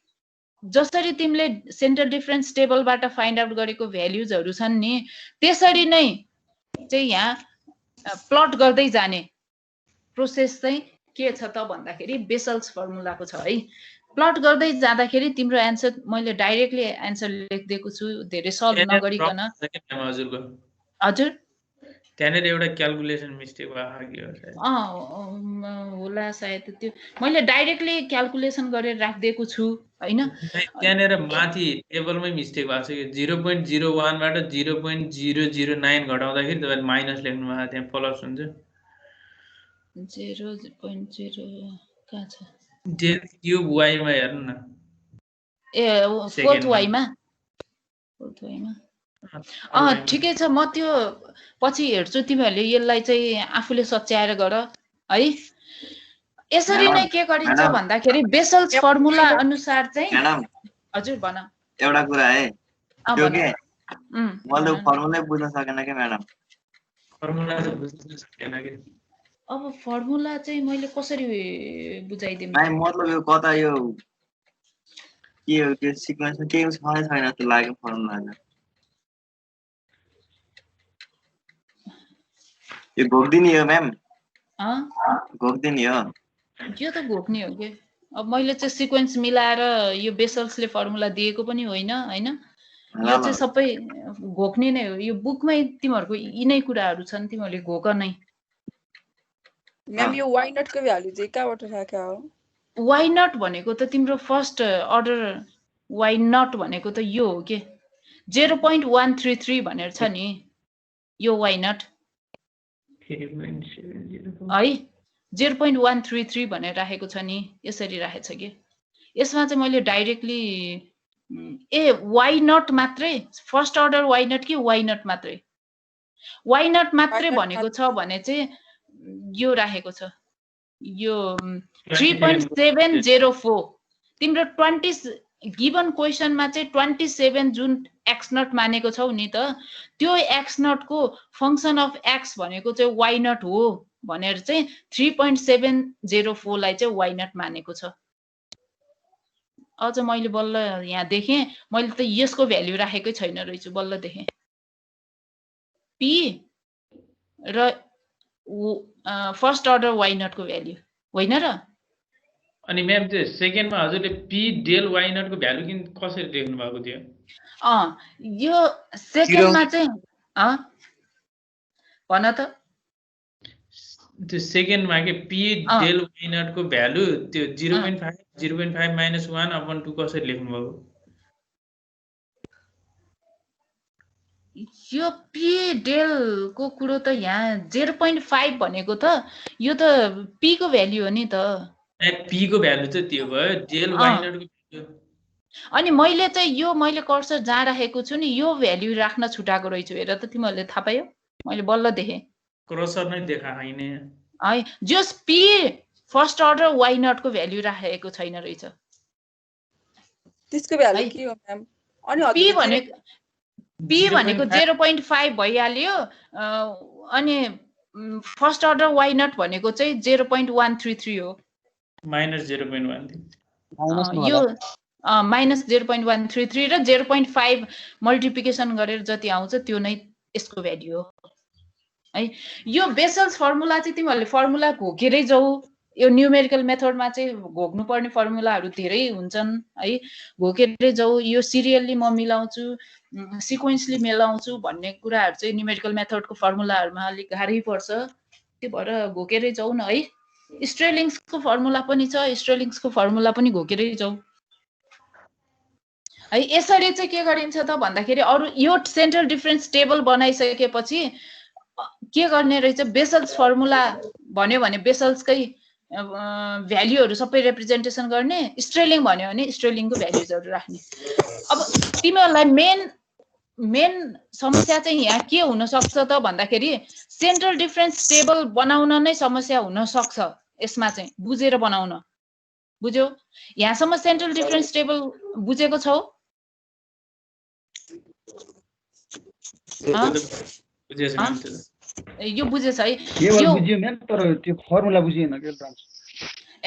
A: जसरी तिमीले सेन्टर डिफरेन्स टेबलबाट फाइन्ड आउट गरेको भ्याल्युजहरू छन् नि त्यसरी नै चाहिँ यहाँ प्लट गर्दै जाने प्रोसेस चाहिँ के छ त भन्दाखेरि बेसल्स फर्मुलाको छ है। प्लट गर्दै जाँदाखेरि तिम्रो एन्सर मैले डाइरेक्टली एन्सर लेखिदिएको छु, धेरै सल्भ नगरिकन। हजुर
B: त्यहाँनेर एउटा क्याल्कुलेसन मिस्टेक भयो कि
A: होला सायद, त्यो मैले डाइरेक्टली क्याल्कुलेसन गरेर राखिदिएको छु हैन।
B: त्यहाँनेर माथि टेबलमै मिस्टेक भएको छ कि 0.01 बाट 0.009 घटाउँदाखेरि तपाईले माइनस लेख्नु भएको, त्यहाँ प्लस हुन्छ।
A: 0.0 कहाँ छ?
B: क्युब y मा हेर्नु न।
A: फोर्थ y मा, फोर्थ y मा ठिकै छ। म त्यो पछि हेर्छु, तिमीहरूले यसलाई चाहिँ आफूले सच्याएर गर है। यसरी नै के गरिन्छ भन्दाखेरि बेसल्स फर्मुला अनुसार चाहिँ हजुर भन।
C: एउटा कुरा है त्यो के मैले फर्मुलै बुझ्न सकेन के म्याडम।
B: फर्मुला चाहिँ बुझ्न सकेन के।
A: अब फर्मुला चाहिँ मैले कसरी बुझाइदिम?
C: मतलब यो कता यो के हो त्यो सिक्वेन्समा केही छैन जस्तो लाग्यो फर्मुला। यो घोक्दिने हो म्याम, घोक्दिने हो
A: यो त घोक्ने हो के। अब मैले चाहिँ सिक्वेन्स मिलाएर यो बेसल्सले फर्मुला दिएको पनि होइन हैन, यो चाहिँ सबै घोक्ने नै हो। यो बुकमै तिमीहरूको यिनै कुराहरू छन्, तिमीहरूले घोक नै।
G: म्याम यो वाइ नट को भ्यालु चाहिँ कहाँबाट राख्या हो?
A: वाइ नट भनेको त तिम्रो फर्स्ट अर्डर वाइ नट भनेको त यो हो के, 0.133 भनेर छ नि यो वाइ नट है, 0.133 भनेर राखेको छ नि, यसरी राखेको छ कि। यसमा चाहिँ मैले डाइरेक्टली वाइ नट मात्रै, फर्स्ट अर्डर वाइ नट कि वाइ नट मात्रै? वाइ नट मात्रै भनेको छ भने चाहिँ यो राखेको छ, यो 3.704 तिम्रो 20 गिवन क्वेसनमा चाहिँ 27 जुन एक्स नट मानेको छौ नि त, त्यो एक्स नट को फंक्सन अफ एक्स भनेको चाहिँ वाइ नट हो भनेर चाहिँ 3.704 लाई चाहिँ वाइ नट मानेको छ। अझ मैले बल्ल यहाँ देखेँ, मैले त यसको भ्याल्यु राखेकै छैन रहेछु, बल्ल देखेँ पी र फर्स्ट अर्डर वाइ नट को भ्याल्यु होइन र।
B: अनि म्याम त्यो सेकेन्डमा हजुरले पी डेल वाइ नट को भ्यालु किन कसरी लेख्नु भएको थियो?
A: यो सेकेन्डमा चाहिँ भन त।
B: त्यो सेकेन्डमा के पी डेल वाइ नट को भ्यालु त्यो 0.5 माइनस 1/2 कसरी लेख्नु भएको?
A: यो पी डेल को कुरो त यहाँ 0.5 भनेको त यो त पी को भ्यालु हो नि त।
B: पी को भ्यालु त त्यो भयो, डेल वाइ नट को भ्यालु।
A: अनि मैले चाहिँ यो मैले कर्सर जहाँ राखेको छु नि यो भ्यालु राख्न छुटाएको रहेछु, हेर त तिमीहरूले थाहा पायो। मैले बल्ल देखेँ
B: क्रसर नै देखा होइन
A: है जस पी फर्स्ट अर्डर वाइ नटको भ्याल्यु राखेको छैन रहेछ
G: त्यसको भ्यालु के हो म्याम अनि
A: पी
G: हजुरले
A: भनेको 0.5 भइहाल्यो अनि फर्स्ट अर्डर वाइ नट भनेको चाहिँ 0.133 हो
B: -0.1
A: यो माइनस 0.133 र 0.5 मल्टिप्लिकेसन गरेर जति आउँछ त्यो नै यसको भ्याल्यु हो है यो बेसल्स फर्मुला चाहिँ तिमीहरूले फर्मुला घोकेरै जाऊ यो न्युमेरिकल मेथडमा चाहिँ घोक्नु पर्ने फर्मुलाहरू धेरै हुन्छन् है घोकेरै जाऊ यो सिरियल्ली म मिलाउँछु सिक्वेन्सली मिलाउँछु भन्ने कुराहरू चाहिँ न्युमेरिकल मेथडको फर्मुलाहरूमा अलिक गाह्रै पर्छ त्यो भएर घोकेरै जाऊ न है स्ट्रेलिङ्सको फर्मुला पनि छ स्ट्रेलिङ्सको फर्मुला पनि घोकेरै जाऊ है यसरी चाहिँ के गरिन्छ त भन्दाखेरि अरू यो सेन्ट्रल डिफरेन्स टेबल बनाइसकेपछि के गर्ने रहेछ बेसल्स फर्मुला भन्यो भने बेसल्सकै भ्याल्युहरू सबै रिप्रेजेन्टेसन गर्ने स्ट्रेलिङ भन्यो भने स्ट्रेलिङको भ्याल्युजहरू राख्ने अब तिमीहरूलाई मेन समस्या चाहिँ यहाँ के हुन सक्छ त भन्दाखेरि सेन्ट्रल डिफरेन्स टेबल बनाउन नै समस्या हुन सक्छ यसमा चाहिँ बुझेर बनाउन बुझ्यौ यहाँसम्म सेन्ट्रल डिफरेन्स टेबल बुझेको छौ यो बुझेछ है
F: यो बुझ्यो म्याम तर त्यो फर्मुला बुझिएन के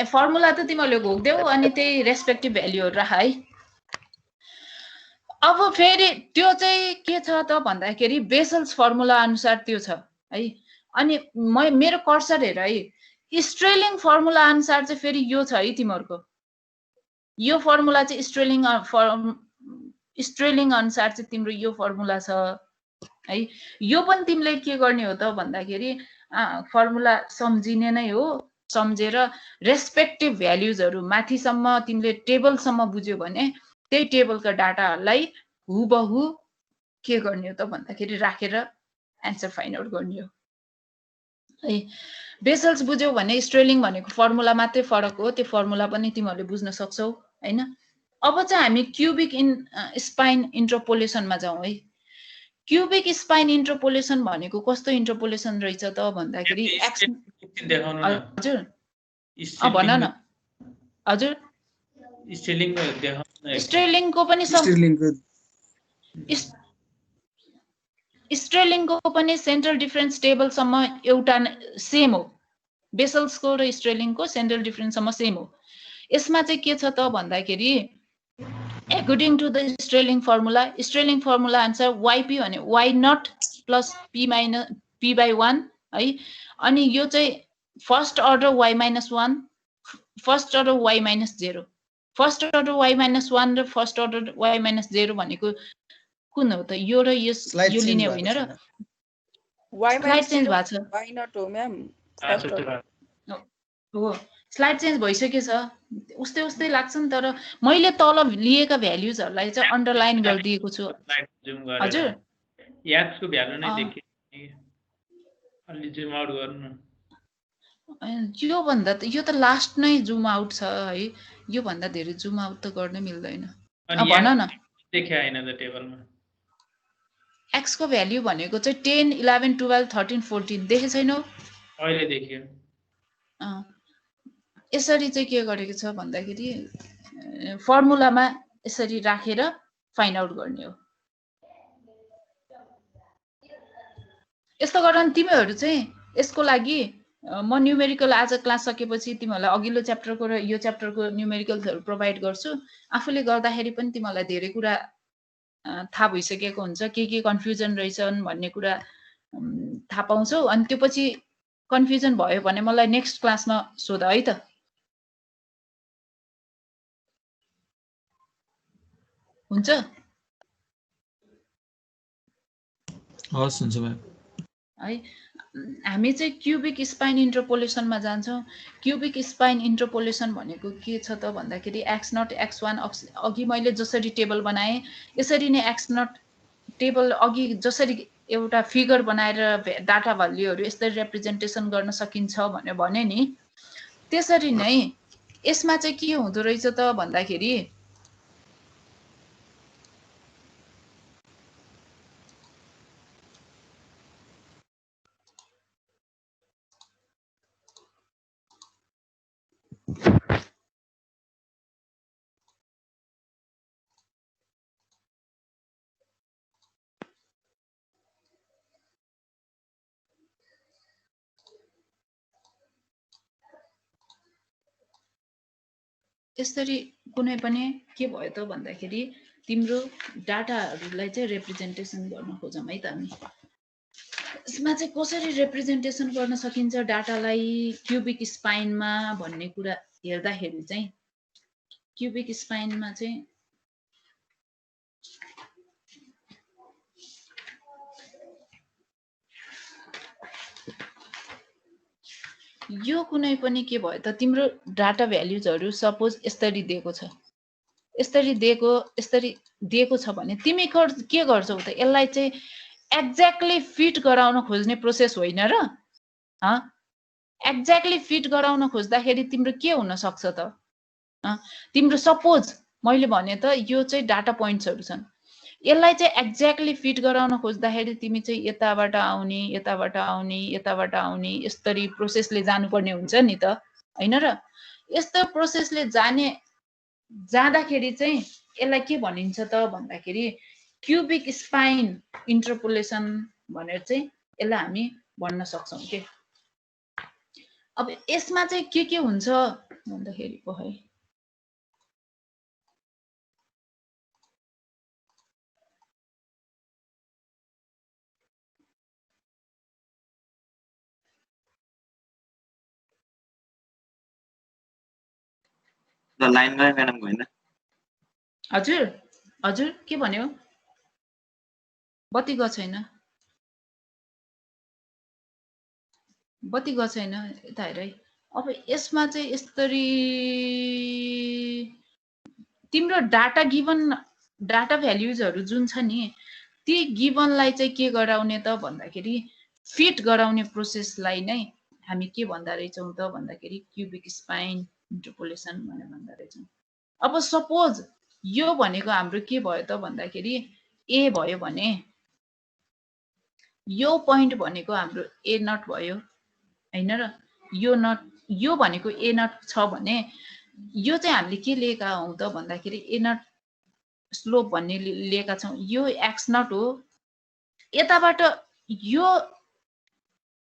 A: फर्मुला त तिमीहरूले घोक्देऊ अनि त्यही रेस्पेक्टिभ भ्याल्युहरू राख है अब फेरि त्यो चाहिँ के छ त भन्दाखेरि बेसल्स फर्मुला अनुसार त्यो छ है अनि मेरो कर्सर हेर है स्ट्रेलिङ फर्मुला अनुसार चाहिँ फेरि यो छ है तिमीहरूको यो फर्मुला चाहिँ स्ट्रेलिङ अनुसार चाहिँ तिम्रो यो फर्मुला छ है यो पनि तिमीले के गर्ने हो त भन्दाखेरि फर्मुला सम्झिने नै हो सम्झेर रेस्पेक्टिभ भ्याल्युजहरू माथिसम्म तिमीले टेबलसम्म बुझ्यो भने त्यही टेबलका डाटाहरूलाई हुबहु के गर्ने हो त भन्दाखेरि राखेर एन्सर फाइन्ड आउट गर्ने हो है बेसल्स बुझ्यौ भने स्ट्रेलिङ भनेको फर्मुला मात्रै फरक हो त्यो फर्मुला पनि तिमीहरूले बुझ्न सक्छौ हैन अब चाहिँ हामी क्युबिक स्पाइन इन्टरपोलेसनमा जाउँ है क्युबिक स्पाइन इन्टरपोलेसन भनेको कस्तो इन्टरपोलेसन रहेछ त भन्दाखेरि हजुर भन न हजुर स्ट्रेलिङको पनि सेन्ट्रल डिफरेन्स टेबलसम्म एउटा सेम हो बेसल्सको र स्ट्रेलिङको सेन्ट्रल डिफरेन्ससम्म सेम हो यसमा चाहिँ के छ त भन्दाखेरि according to the Stirling formula answer yp भने y not plus p minus p by 1 है अनि यो चाहिँ first order y minus 1 first order y minus 0 first order y minus 1 र फर्स्ट अर्डर y minus 0 भनेको कुन हो त यो र यो लिने होइन र
G: स्लाइड
A: चेन्ज भएको छ
G: y not हो म्याम फर्स्ट अर्डर
A: हो स्लाइड चेन्ज भइसकेछ उस्तै उस्तै लाग्छ नि तर मैले तल लिएका भ्याल्युजहरुलाई चाहिँ अन्डरलाइन गरिदिएको छु हजुर
B: x को भ्यालु नै देखे अलि जुम आउट गर्नु
A: यो भन्दा त यो त लास्ट नै जुम आउट छ है यो भन्दा धेरै जुम आउट त गर्न मिल्दैन भन न
B: देखे हैन त टेबलमा
A: x को भ्याल्यु भनेको चाहिँ 10 11 12 13 14 देखे छैनौ
B: अहिले देखियो
A: यसरी चाहिँ के गरेको छ भन्दाखेरि फर्मुलामा यसरी राखेर फाइन्ड आउट गर्ने हो यस्तो गर्न तिमीहरु चाहिँ यसको लागि म न्युमेरिकल आज क्लास सकेपछि तिमीहरुलाई अघिल्लो च्याप्टरको र यो च्याप्टरको न्युमेरिकल्सहरु प्रोवाइड गर्छु आफूले गर्दाखेरि पनि तिमीहरुलाई धेरै कुरा थाहा भइसकेको हुन्छ के कन्फ्युजन रहेछन् भन्ने कुरा थाहा पाउँछौ अनि त्यो पछि कन्फ्युजन भयो भने मलाई नेक्स्ट क्लासमा सोध है त हुन्छ
I: हस् हुन्छ म्याम
A: है हामी चाहिँ क्युबिक स्पाइन इन्टरपोलेसनमा जान्छौं क्युबिक स्पाइन इन्टरपोलेसन भनेको के छ त भन्दाखेरि x0 x1 अघि मैले जसरी टेबल बनाए यसरी नै x0 टेबल अघि जसरी एउटा फिगर बनाएर डाटा भ्याल्युहरु यसरी रिप्रेजेन्टेसन गर्न सकिन्छ भने नि त्यसरी नै यसमा चाहिँ के हुँदो रहेछ त भन्दाखेरि यसरी कुनै पनि के भयो त भन्दाखेरि तिम्रो डाटाहरूलाई चाहिँ रिप्रेजेन्टेसन गर्न खोजौँ है त हामी। यसमा चाहिँ कसरी रिप्रेजेन्टेसन गर्न सकिन्छ डाटालाई क्युबिक स्पाइनमा भन्ने कुरा हेर्दाखेरि चाहिँ क्युबिक स्पाइनमा चाहिँ यो कुनै पनि के भयो त तिम्रो डाटा भ्याल्युजहरू सपोज यसरी दिएको छ, यसरी दिएको छ भने तिमी के गर्छौ त यसलाई चाहिँ एक्ज्याक्टली फिट गराउन खोज्ने प्रोसेस होइन र एक्ज्याक्टली फिट गराउन खोज्दाखेरि तिम्रो के हुन सक्छ त तिम्रो सपोज मैले भने त यो चाहिँ डाटा पोइन्ट्सहरू छन्, यसलाई चाहिँ एक्ज्याक्टली फिट गराउन खोज्दाखेरि तिमी चाहिँ यताबाट आउने यताबाट आउने यताबाट आउने यसरी प्रोसेसले जानुपर्ने हुन्छ नि त हैन र। यस्तो प्रोसेसले जाँदाखेरि चाहिँ यसलाई के भनिन्छ त भन्दाखेरि क्युबिक स्पाइन इन्टरपोलेसन भनेर चाहिँ यसलाई हामी भन्न सक्छौं के। अब यसमा चाहिँ के हुन्छ भन्दाखेरि पो है
C: लाइन गए म्याडम होइन।
A: हजुर हजुर के भन्यो? बत्ती गएको छैन, बत्ती गएको छैन यता हेर है। अब यसमा चाहिँ यसरी तिम्रो डाटा गिभन डाटा भ्याल्युजहरू जुन छ नि ती गिभनलाई चाहिँ के गराउने त भन्दाखेरि फिट गराउने प्रोसेसलाई नै हामी के भन्दा रहेछौँ त भन्दाखेरि क्युबिक स्पाइन इन्टरपोलेसन भनेर भन्दा रहेछौँ। अब सपोज यो भनेको हाम्रो के भयो त भन्दाखेरि ए भयो भने यो पोइन्ट भनेको हाम्रो ए नट भयो हैन र। यो भनेको ए नट छ भने यो चाहिँ हामीले के लिएका हौं त भन्दाखेरि ए नट स्लोप भन्ने लिएका छौं। यो एक्स नट हो। यताबाट यो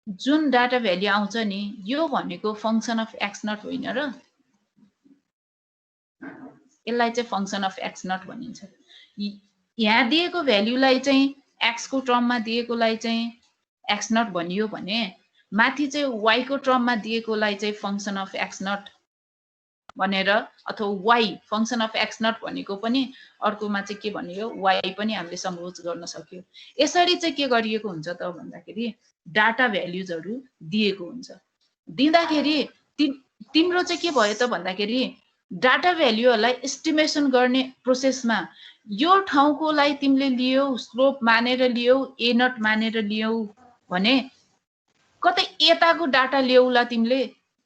A: जुन डाटा भ्याल्यु आउँछ नि यो भनेको फंक्सन अफ एक्स नट होइन र। यसलाई चाहिँ फंक्सन अफ एक्स नट भनिन्छ। यहाँ दिएको भ्याल्युलाई चाहिँ एक्स को टर्ममा दिएकोलाई चाहिँ एक्स नट भनियो भने माथि चाहिँ वाई को टर्ममा दिएकोलाई चाहिँ फंक्सन अफ एक्स नट भनेर अथवा Y function of X naught भनेको पनि अर्कोमा चाहिँ के भनियो वाई पनि हामीले सम्बोध गर्न सक्यो। यसरी चाहिँ के गरिएको हुन्छ त भन्दाखेरि डाटा भ्याल्युजहरू दिएको हुन्छ। दिँदाखेरि तिम्रो चाहिँ के भयो त भन्दाखेरि डाटा भ्याल्युहरूलाई एस्टिमेसन गर्ने प्रोसेसमा यो ठाउँकोलाई तिमीले लियौ स्लोप मानेर लियौ ए नट मानेर लियौ भने कतै यताको डाटा ल्याउला तिमीले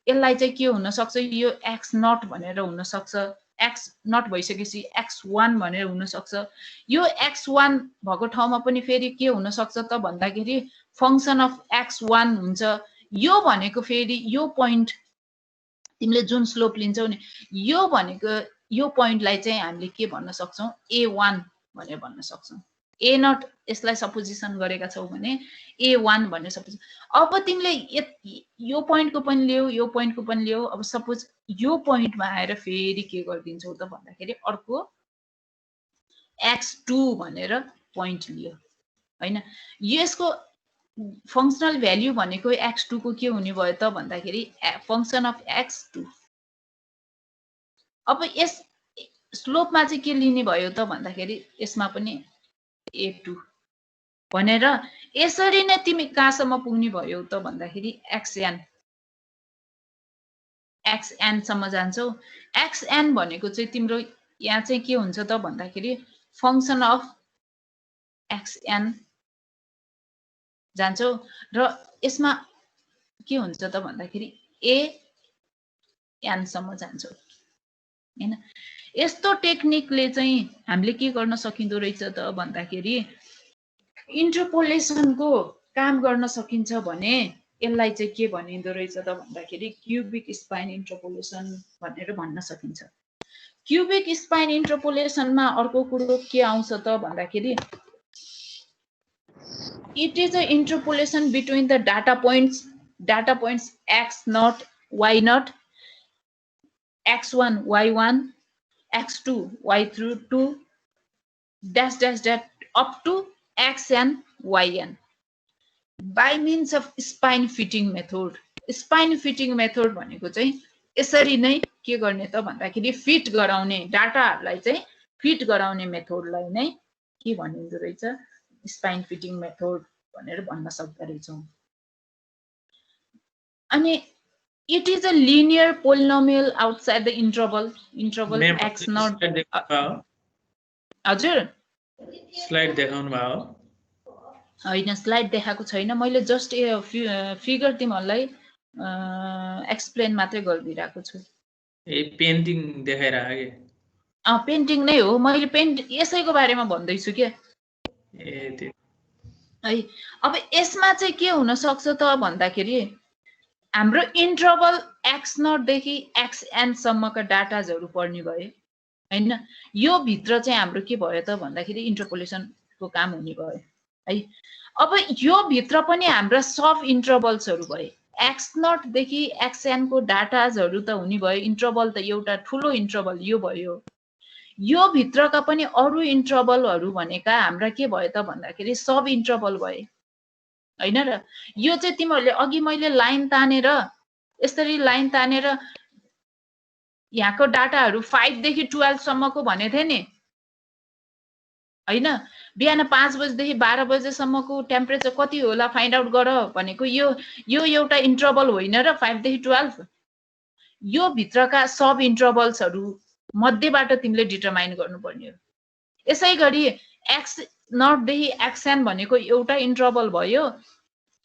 A: यसलाई चाहिँ के हुन सक्छ यो एक्स नट भनेर हुन सक्छ। एक्स नट भइसकेपछि एक्स वान भनेर हुन सक्छ। यो एक्स वान भएको ठाउँमा पनि फेरि के हुन सक्छ त भन्दाखेरि फंक्सन अफ एक्स वान हुन्छ। यो भनेको फेरि यो पोइन्ट तिमीले जुन स्लोप लिन्छौ नि यो भनेको यो पोइन्टलाई चाहिँ हामीले के भन्न सक्छौं ए वान भनेर भन्न सक्छौं। ए नट यसलाई सपोजिसन गरेका छौ भने ए वान भनेर सपोज। अब तिमीले यो पोइन्टको पनि ल्याऊ यो पोइन्टको पनि ल्याऊ। अब सपोज यो पोइन्टमा आएर फेरि के गरिदिन्छौ त भन्दाखेरि अर्को x2 भनेर पोइन्ट लियो हैन। यसको फंक्सनल भ्याल्यु भनेको x2 को के हुने भयो त भन्दाखेरि फंक्सन अफ x2। अब यस स्लोपमा चाहिँ के लिने भयो त भन्दाखेरि यसमा पनि a2 भनेर यसरी नै तिमी कहाँसम्म पुग्ने भयो त भन्दाखेरि xn सम्म जान्छौ। xn भनेको चाहिँ तिम्रो यहाँ चाहिँ के हुन्छ त भन्दाखेरि फंक्सन अफ xn जान्छौ र यसमा के हुन्छ त भन्दाखेरि an सम्म जान्छौ हैन। यस्तो टेक्निकले चाहिँ हामीले के गर्न सकिँदो रहेछ त भन्दाखेरि इन्टरपोलेसनको काम गर्न सकिन्छ भने यसलाई चाहिँ के भनिँदो रहेछ त भन्दाखेरि क्युबिक स्पाइन इन्टरपोलेसन भनेर भन्न सकिन्छ। क्युबिक स्पाइन इन्टरपोलेसनमा अर्को कुरो के आउँछ त भन्दाखेरि it is a interpolation between the data points x naught y naught x1 y1 x2 y2 dash dash dash up to xn yn by means of spine fitting method. Spine fitting method भनेको चाहिँ यसरी नै के गर्ने त भन्दाखेरि फिट गराउने डाटाहरूलाई चाहिँ फिट गराउने मेथडलाई नै के भनिन्छ रहेछ स्पाइन फिटिङ मेथड भनेर भन्न सक्दो रहेछौँ। अनि it is a linear polynomial outside the interval x naught हजुर
B: स्लाइड देखाउनु भयो
A: हैन स्लाइड देखाएको छैन मैले जस्ट फिगर तिमीहरुलाई एक्सप्लेन मात्रै गरिदिरहेको छु।
B: ए पेन्टिङ देखाइराखे के
A: पेन्टिङ नै हो मैले यसैको बारेमा भन्दै छु के
B: ए त्यो
A: है। अब यसमा चाहिँ के हुन सक्छ त भन्दाखेरि हाम्रो इन्टरभल x0 देखि xn सम्मका डाटाजहरु पढ्ने भए हैन यो भित्र चाहिँ हाम्रो के भयो त भन्दाखेरि इन्टरपोलेसनको काम हुने भयो है। अब यो भित्र पनि हाम्रा सब इन्टरभल्सहरु भए x0 देखि xn को डाटाजहरु त हुने भयो इन्टरभल त एउटा ठुलो इन्टरभल यो भयो। यो भित्रका पनि अरु इन्टरभलहरु भनेका हाम्रा के भयो त भन्दाखेरि सब इन्टरभल भए हैन र। यो चाहिँ तिमीहरुले अघि मैले लाइन तानेर यसरी लाइन तानेर यहाँको डाटाहरु 5 देखि 12 सम्मको भने थिए नि हैन। बिहान 5 बजेदेखि 12 बजेसम्मको टेम्परेचर कति होला फाइन्ड आउट गर भनेको यो एउटा इन्टरभल होइन र 5 देखि 12 यो भित्रका सब इन्टरभल्सहरु मध्येबाट तिमीले डिटरमाइन गर्नुपर्ने हो। यसैगरी x0 देखि xn भनेको एउटा इन्टरभल भयो।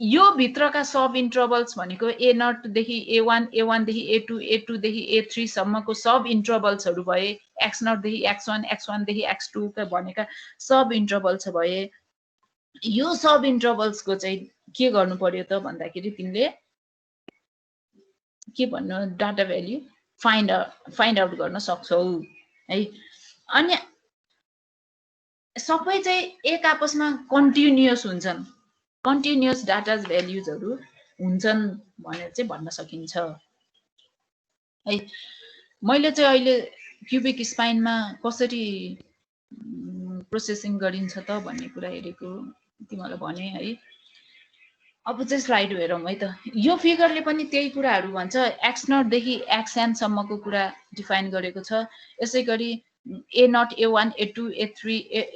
A: यो भित्रका सब इन्टरभल्स भनेको a0 देखि a1 a1 देखि a2 a2 देखि a3 सम्मको सब इन्टरभल्सहरु भए x0 देखि x1 x1 देखि x2 का भनेका सब इन्टरभल्स भए। यो सब इन्टरभल्सको चाहिँ के गर्नु पर्यो त भन्दाखेरि तिमीले के भन्नु डाटा भ्याल्यु फाइन्ड आउट गर्न सक्छौ है। अनि सबै चाहिँ एक आपसमा कन्टिन्युअस हुन्छन् कन्टिन्युअस डाटा भ्याल्युजहरु हुन्छन् भनेर चाहिँ भन्न सकिन्छ है। मैले चाहिँ अहिले क्युबिक स्पाइनमा कसरी प्रोसेसिङ गरिन्छ त भन्ने कुरा हेरेको तिमीलाई भने है। अब चाहिँ स्लाइड हेरौँ है त। यो फिगरले पनि त्यही कुराहरु भन्छ x0 देखि xn सम्मको कुरा डिफाइन गरेको छ। यसैगरी a0 a1 a2 a3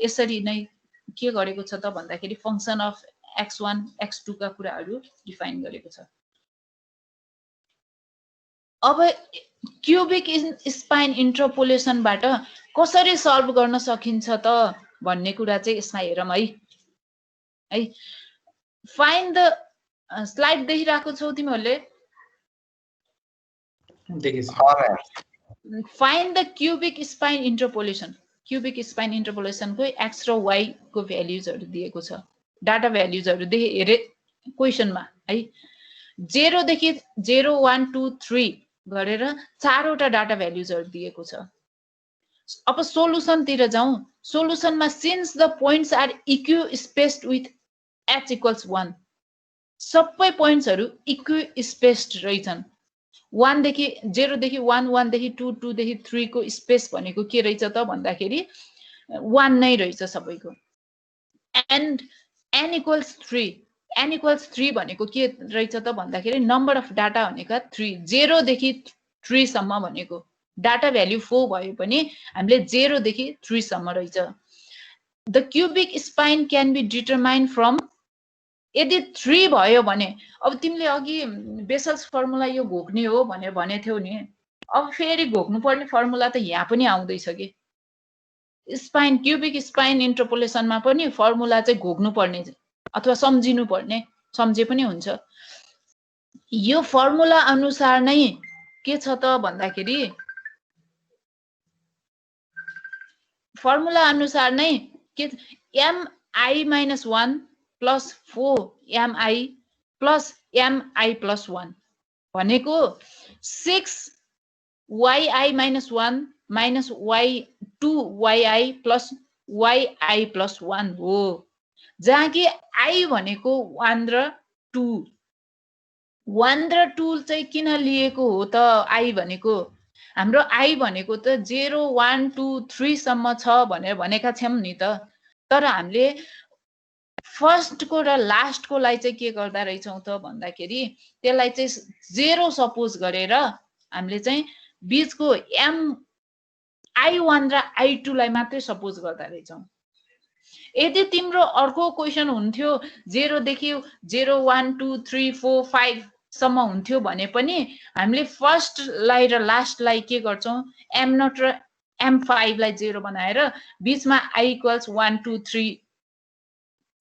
A: यसरी नै के गरेको छ त भन्दाखेरि फंक्सन अफ x1 x2 का कुराहरु डिफाइन गरेको छ। अब क्युबिक स्पाइन इन्टरपोलेसनबाट कसरी सल्भ गर्न सकिन्छ त भन्ने कुरा चाहिँ यसमा हेरौँ है। फाइन्ड द स्लाइड देखिरहेको छौ तिमीहरुले find the cubic spline interpolation. Cubic spline interpolation को x र y को भ्यालुजहरु दिएको छ डाटा भ्यालुजहरु हेरे क्वेशनमा है। 0 देखि 0 1 2 3 गरेर चारवटा डाटा भ्यालुजहरु दिएको छ। अब सोलुसन तिर जाउँ। सोलुसनमा since the points are equispaced with h equals 1 सबै पोइन्ट्सहरु इक्यु स्पेस्ड रहेछन्। 1 देखि 0 देखि 1 1 देखि 2 2 देखि 3 को स्पेस भनेको के रहेछ त भन्दाखेरि 1 नै रहेछ सबैको। एन्ड n इक्वल्स 3 भनेको के रहेछ त भन्दाखेरि नम्बर अफ डाटा भनेको 3 0 देखि 3 सम्म भनेको डाटा भ्यालु 4 भए पनि हामीले 0 देखि 3 सम्म रहेछ। The cubic spline can be determined from यदि 3 भयो भने अब तिमीले अघि बेसल्स फर्मुला यो घोक्ने हो भनेर भनेथ्यौ नि। अब फेरि घोक्नु पर्ने फर्मुला त यहाँ पनि आउँदैछ के स्पाइन क्युबिक स्पाइन इन्टरपोलेसनमा पनि फर्मुला चाहिँ घोक्नु पर्ने अथवा सम्झिनु पर्ने सम्झे पनि हुन्छ। यो फर्मुला अनुसार नै के छ त भन्दाखेरि फर्मुला अनुसार नै के mi-1 plus 4mi plus mi plus 1 भनेको 6yi-1 minus 2yi plus yi plus 1 हो। जहाँ कि i भनेको 1 र 2 1 र 2 चाहिँ किन लिएको हो त i भनेको हाम्रो आई भनेको त 0 1 2 3 सम्म छ भनेर भनेका छौं नि त। तर हामीले फर्स्टको र लास्टको लाई चाहिँ के गर्दा रहेछौं त भन्दाखेरि त्यसलाई चाहिँ 0 सपोज गरेर हामीले चाहिँ बीचको m i1 र i2 लाई मात्रै सपोज गर्दा रहेछौं। यदि तिम्रो अर्को क्वेशन हुन्थ्यो 0 देखि 0 1 2 3 4 5 सम्म हुन्थ्यो भने पनि हामीले फर्स्ट लाई र लास्ट लाई के गर्छौं m0 र m5 लाई 0 बनाएर बीचमा i = 1 2 3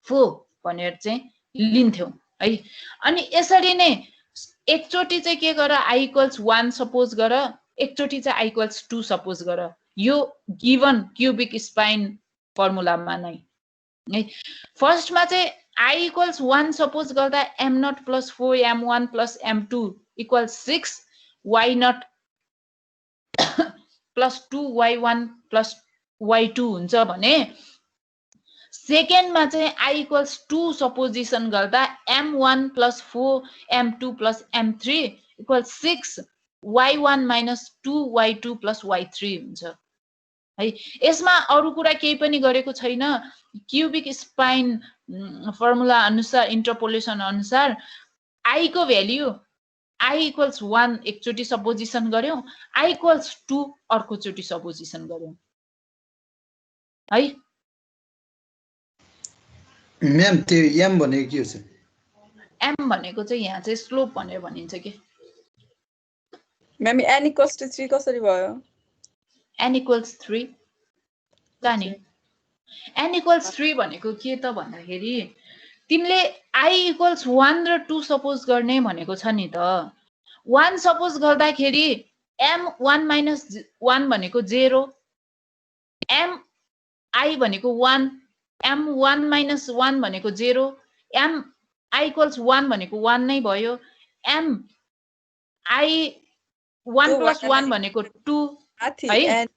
A: 4 भनेर चाहिँ लिन्थ्यौं है। अनि यसरी नै एकचोटी चाहिँ के गर i = 1 सपोज गर, एकचोटी चाहिँ i = 2 सपोज गर, यो गिवन क्युबिक स्पाइन फर्मुलामा नै है। फर्स्टमा चाहिँ i = 1 सपोज गर्दा m0 + 4 m1 + m2 = 6 y0 + 2 y1 + y2 हुन्छ भने सेकेन्डमा चाहिँ i = 2 सपोजिसन गर्दा m1 + 4 m2 + m3 = 6 y1 - 2 y2 + y3 हुन्छ है। यसमा अरु कुरा केही पनि गरेको छैन। क्युबिक स्पाइन फर्मुला अनुसार इन्टरपोलेसन अनुसार i को भ्यालु i = 1 एकचोटी सपोजिसन गर्यौं, i = 2 अर्को चोटी सपोजिसन गर्यौं है।
F: म्याम त्यो m भनेको के हो?
A: m भनेको चाहिँ यहाँ चाहिँ स्लोप भनेर भनिन्छ के।
G: म्याम n = 3 कसरी भयो?
A: n = 3 जानी n = 3 भनेको के त भन्दाखेरि तिमीले i = 1 र 2 सपोज गर्ने भनेको छ नि त। 1 सपोज गर्दाखेरि m1 - 1 भनेको 0, m i भनेको 1, m1 - 1 भनेको 0, m i = 1 भनेको 1 नै भयो, m i 1 + 1 भनेको 2 है।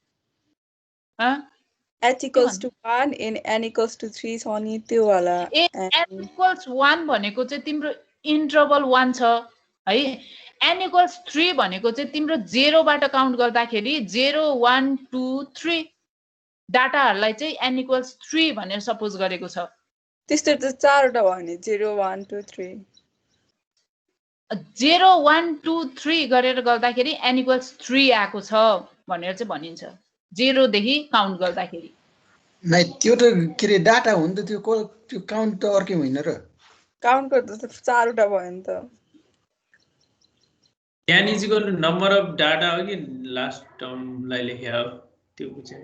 G: h = 1 in n = 3 छ नि त्यो वाला।
A: n = 1 भनेको चाहिँ तिम्रो इन्टरभल 1 छ है। n = 3 भनेको चाहिँ तिम्रो 0 बाट काउन्ट गर्दाखेरि 0 1 2 3 डाटाहरुलाई चाहिँ n = 3 भनेर सपोज गरेको छ।
G: त्यस्तो त 4 वटा भयो नि 0 1 2 3
A: 0 1 2 3 गरेर गर्दाखेरि n = 3 आएको छ भनेर चाहिँ भनिन्छ 0 देखि काउन्ट गर्दाखेरि।
F: नै त्यो त के रे डाटा हो नि त, त्यो काउन्ट त अर्कै होइन र।
G: काउन्ट गर्दा त 4 वटा भयो नि त।
B: n = नम्बर अफ डाटा हो कि लास्ट टर्मलाई लेख्या हो त्यो बुझेन।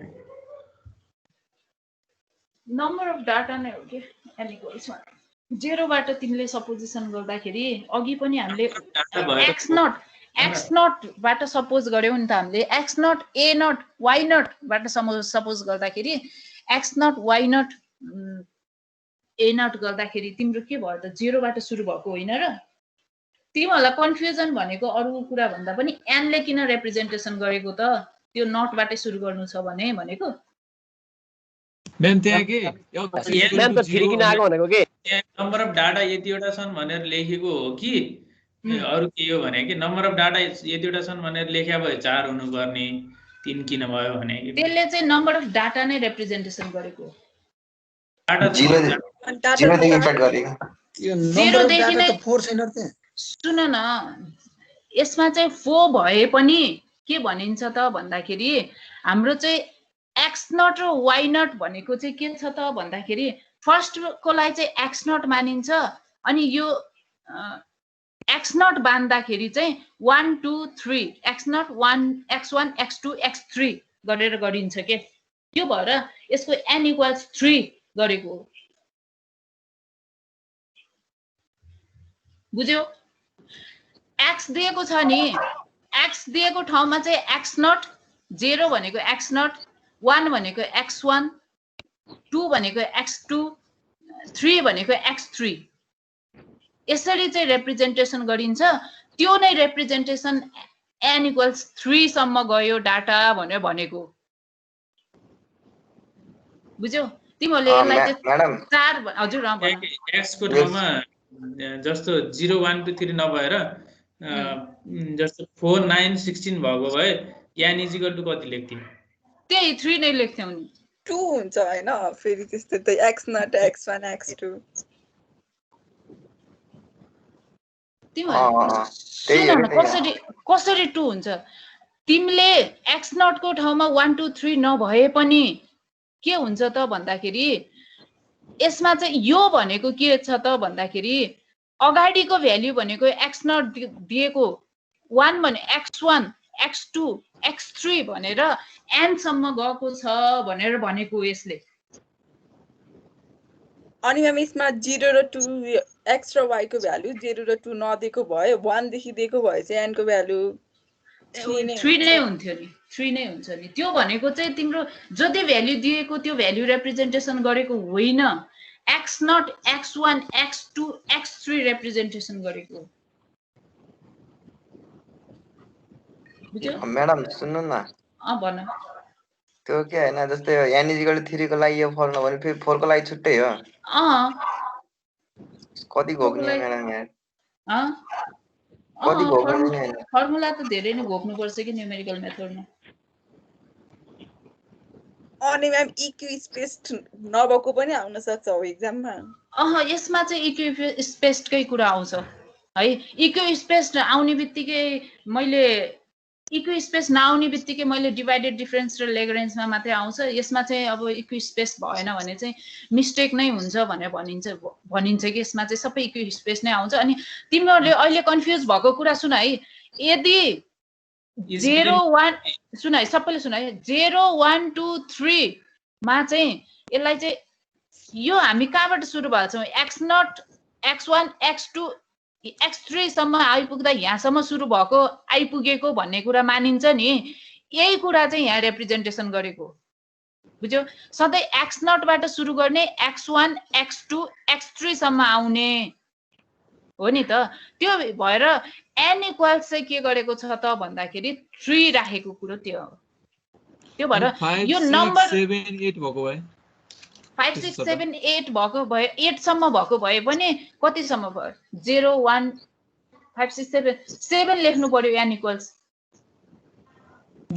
A: नम्बर अफ डाटा नै हो के n = 1। 0 बाट तिमीले सपोजिसन गर्दाखेरि अघि पनि हामीले x0 बाट सपोज गर्यौं नि त। हामीले x0 a0 y0 बाट सपोज गर्दाखेरि x0 y0 a0 गर्दाखेरि तिम्रो के भयो त 0 बाट सुरु भएको होइन र। तिमीहरुलाई कन्फ्युजन भनेको अरु कुरा भन्दा पनि n ले किन रिप्रेजेन्टेसन गरेको त, त्यो नट बाटै सुरु गर्नु छ भने भनेको।
I: मैम त्यहाँ के
E: मैम त 3 किन आको भनेको के
B: नम्बर अफ डाटा यतिवटा छन् भनेर लेखेको हो कि अरु के हो भने कि नम्बर अफ डाटा यतिवटा छन् भनेर लेख्या भए 4 हुनु पर्ने 3 किन भयो भने
A: त्यसले चाहिँ नम्बर अफ डाटा नै रिप्रेजेन्टेसन गरेको।
B: डाटा
C: 0 देखि स्टार्ट गरेको।
F: त्यो नम्बर अफ डाटा त 4 छैन त।
A: सुन न, यसमा चाहिँ 4 भए पनि के भनिन्छ त भन्दाखेरि हाम्रो चाहिँ x0 र y0 भनेको चाहिँ के छ त भन्दाखेरि फर्स्ट को लागि चाहिँ x0 मानिन्छ अनि यो x0 बान्दाखेरि चाहिँ 1 2 3 x0 1 x1 x2 x3 गरेर गरिन्छ के। त्यो भएर यसको n = 3 गरेको हो। बुझ्यौ? x दिएको छ नि, x दिएको ठाउँमा चाहिँ x0 0 भनेको x0 1 भनेको x1 2 भनेको x2 3 भनेको x3 यसरी चाहिँ रिप्रेजेन्टेसन गरिन्छ। त्यो नै रिप्रेजेन्टेसन n = 3 सम्म गयो डाटा भनेर भनेको। बुझ्यौ? तिमीहरुले यसलाई चाहिँ 4 हजुर
B: x को ठाउँमा जस्तो 0 1 2 3 नभएर जस्तो 4 9 16 भएको भए n इक्वल टु कति लेख्थ्यौ?
A: त्यही 3 नै लेख्थ्यौ नि।
G: 2 हुन्छ हैन फेरि त्यस्तै त x0 x1 x2
A: सुन न कसरी 2 हुन्छ? तिमीले x0 को ठाउँमा 1 2 3 नभए पनि के हुन्छ त भन्दाखेरि यसमा चाहिँ यो भनेको के छ त भन्दाखेरि अगाडिको भ्याल्यु भनेको x0 दिएको 1 भने x1 x2 x3 भनेर n सम्म गएको छ भनेर भनेको यसले।
G: अनि म्याम यसमा 0 र 2 x र y को भ्यालु 0 र 2 नदिएको भए 1 देखि दिएको भए चाहिँ n को भ्यालु
A: 3 नै हुन्थ्यो नि। 3 नै हुन्छ नि। त्यो भनेको चाहिँ तिम्रो जति भ्यालु दिएको त्यो भ्यालु रिप्रेजेन्टेसन गरेको होइन, x0 x1 x2 x3 representation गरेको।
J: म्याडम सुन्नु न,
A: भन।
J: त्यो के हैन जस्तै n इक्वल टु 3 को लागि यो फर्मुला भने फेरि 4 को लागि छुट्टै हो। कति घोक्ने म्याडम यार? कति घोक्ने हैन?
A: फर्मुला त धेरै नै घोक्नु पर्छ कि न्यूमेरिकल मेथडमा।
G: अनि म्याम इक्यु स्पेस्ड नभएको पनि आउन सक्छ हो एक्जाममा।
A: यसमा चाहिँ इक्यु स्पेस्डकै कुरा आउँछ है। इक्यु स्पेस्ड आउने बित्तिकै मैले इक्यु स्पेस नआउने बित्तिकै मैले डिभाइडेड डिफरेन्स र लेग्रेन्जमा मात्रै आउँछ। यसमा चाहिँ अब इक्यु स्पेस भएन भने चाहिँ मिस्टेक नै हुन्छ भनेर भनिन्छ कि यसमा चाहिँ सबै इक्यु स्पेस नै आउँछ। अनि तिमीहरूले अहिले कन्फ्युज भएको कुरा सुन है, यदि 0 1 सुन है, सबैले सुन है, 0 1 2 3 मा चाहिँ यसलाई चाहिँ यो हामी कहाँबाट सुरु भएको छौँ? x0 x1 x2 x3 सम्म आइपुग्दा यहाँसम्म सुरु भएको आइपुगेको भन्ने कुरा मानिन्छ नि। यही कुरा चाहिँ यहाँ रिप्रेजेन्टेसन गरेको बुझ्यौ? सधैँ x0 बाट सुरु गर्ने x1 x2 x3 सम्म आउने हो नि त। त्यो भएर n इक्वल्स चाहिँ के गरेको छ त भन्दाखेरि 3 राखेको कुरो त्यो हो। त्यो भएर यो नम्बर
I: 7 8 भएको भए
A: 5 6 7 8 भएको भए 8 सम्म भएको भए पनि कति सम्म भयो? 0 1 5 6 7 लेख्नु पर्यो n इक्वल्स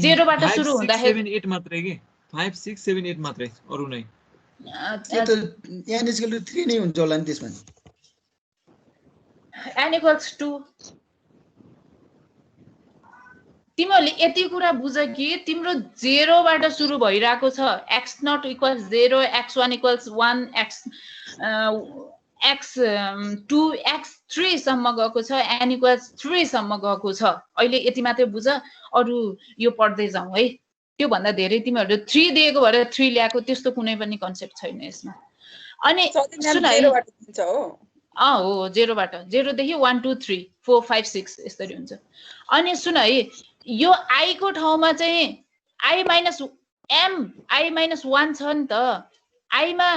A: 0 बाट सुरु हुँदाखेरि
I: 7 8 मात्रै के 5 6 7 8 मात्रै, अरु नै
F: त्यो त n इक्वल टु 3 नै हुन्छ होला नि त्यसमा।
A: n इक्वल्स 2 तिमीहरूले यति कुरा बुझ कि तिम्रो 0 बाट सुरु भइरहेको छ। x0 equals 0 x1 equals 1 x2 x3 सम्म गएको छ, n इक्वल्स 3 सम्म गएको छ। अहिले यति मात्रै बुझ, अरु यो पढ्दै जाउँ है। त्यो भन्दा धेरै तिमीहरूले 3 दिएको भएर 3 ल्याएको त्यस्तो कुनै पनि कन्सेप्ट छैन यसमा। अनि सुन है,
G: 0 बाट दिन्छ हो।
A: हो 0 बाट 0 देखि 1 2 3 4 5 6 यसरी हुन्छ। अनि सुन है, यो i को ठाउँमा चाहिँ i minus m i minus 1 छ नि त। i मा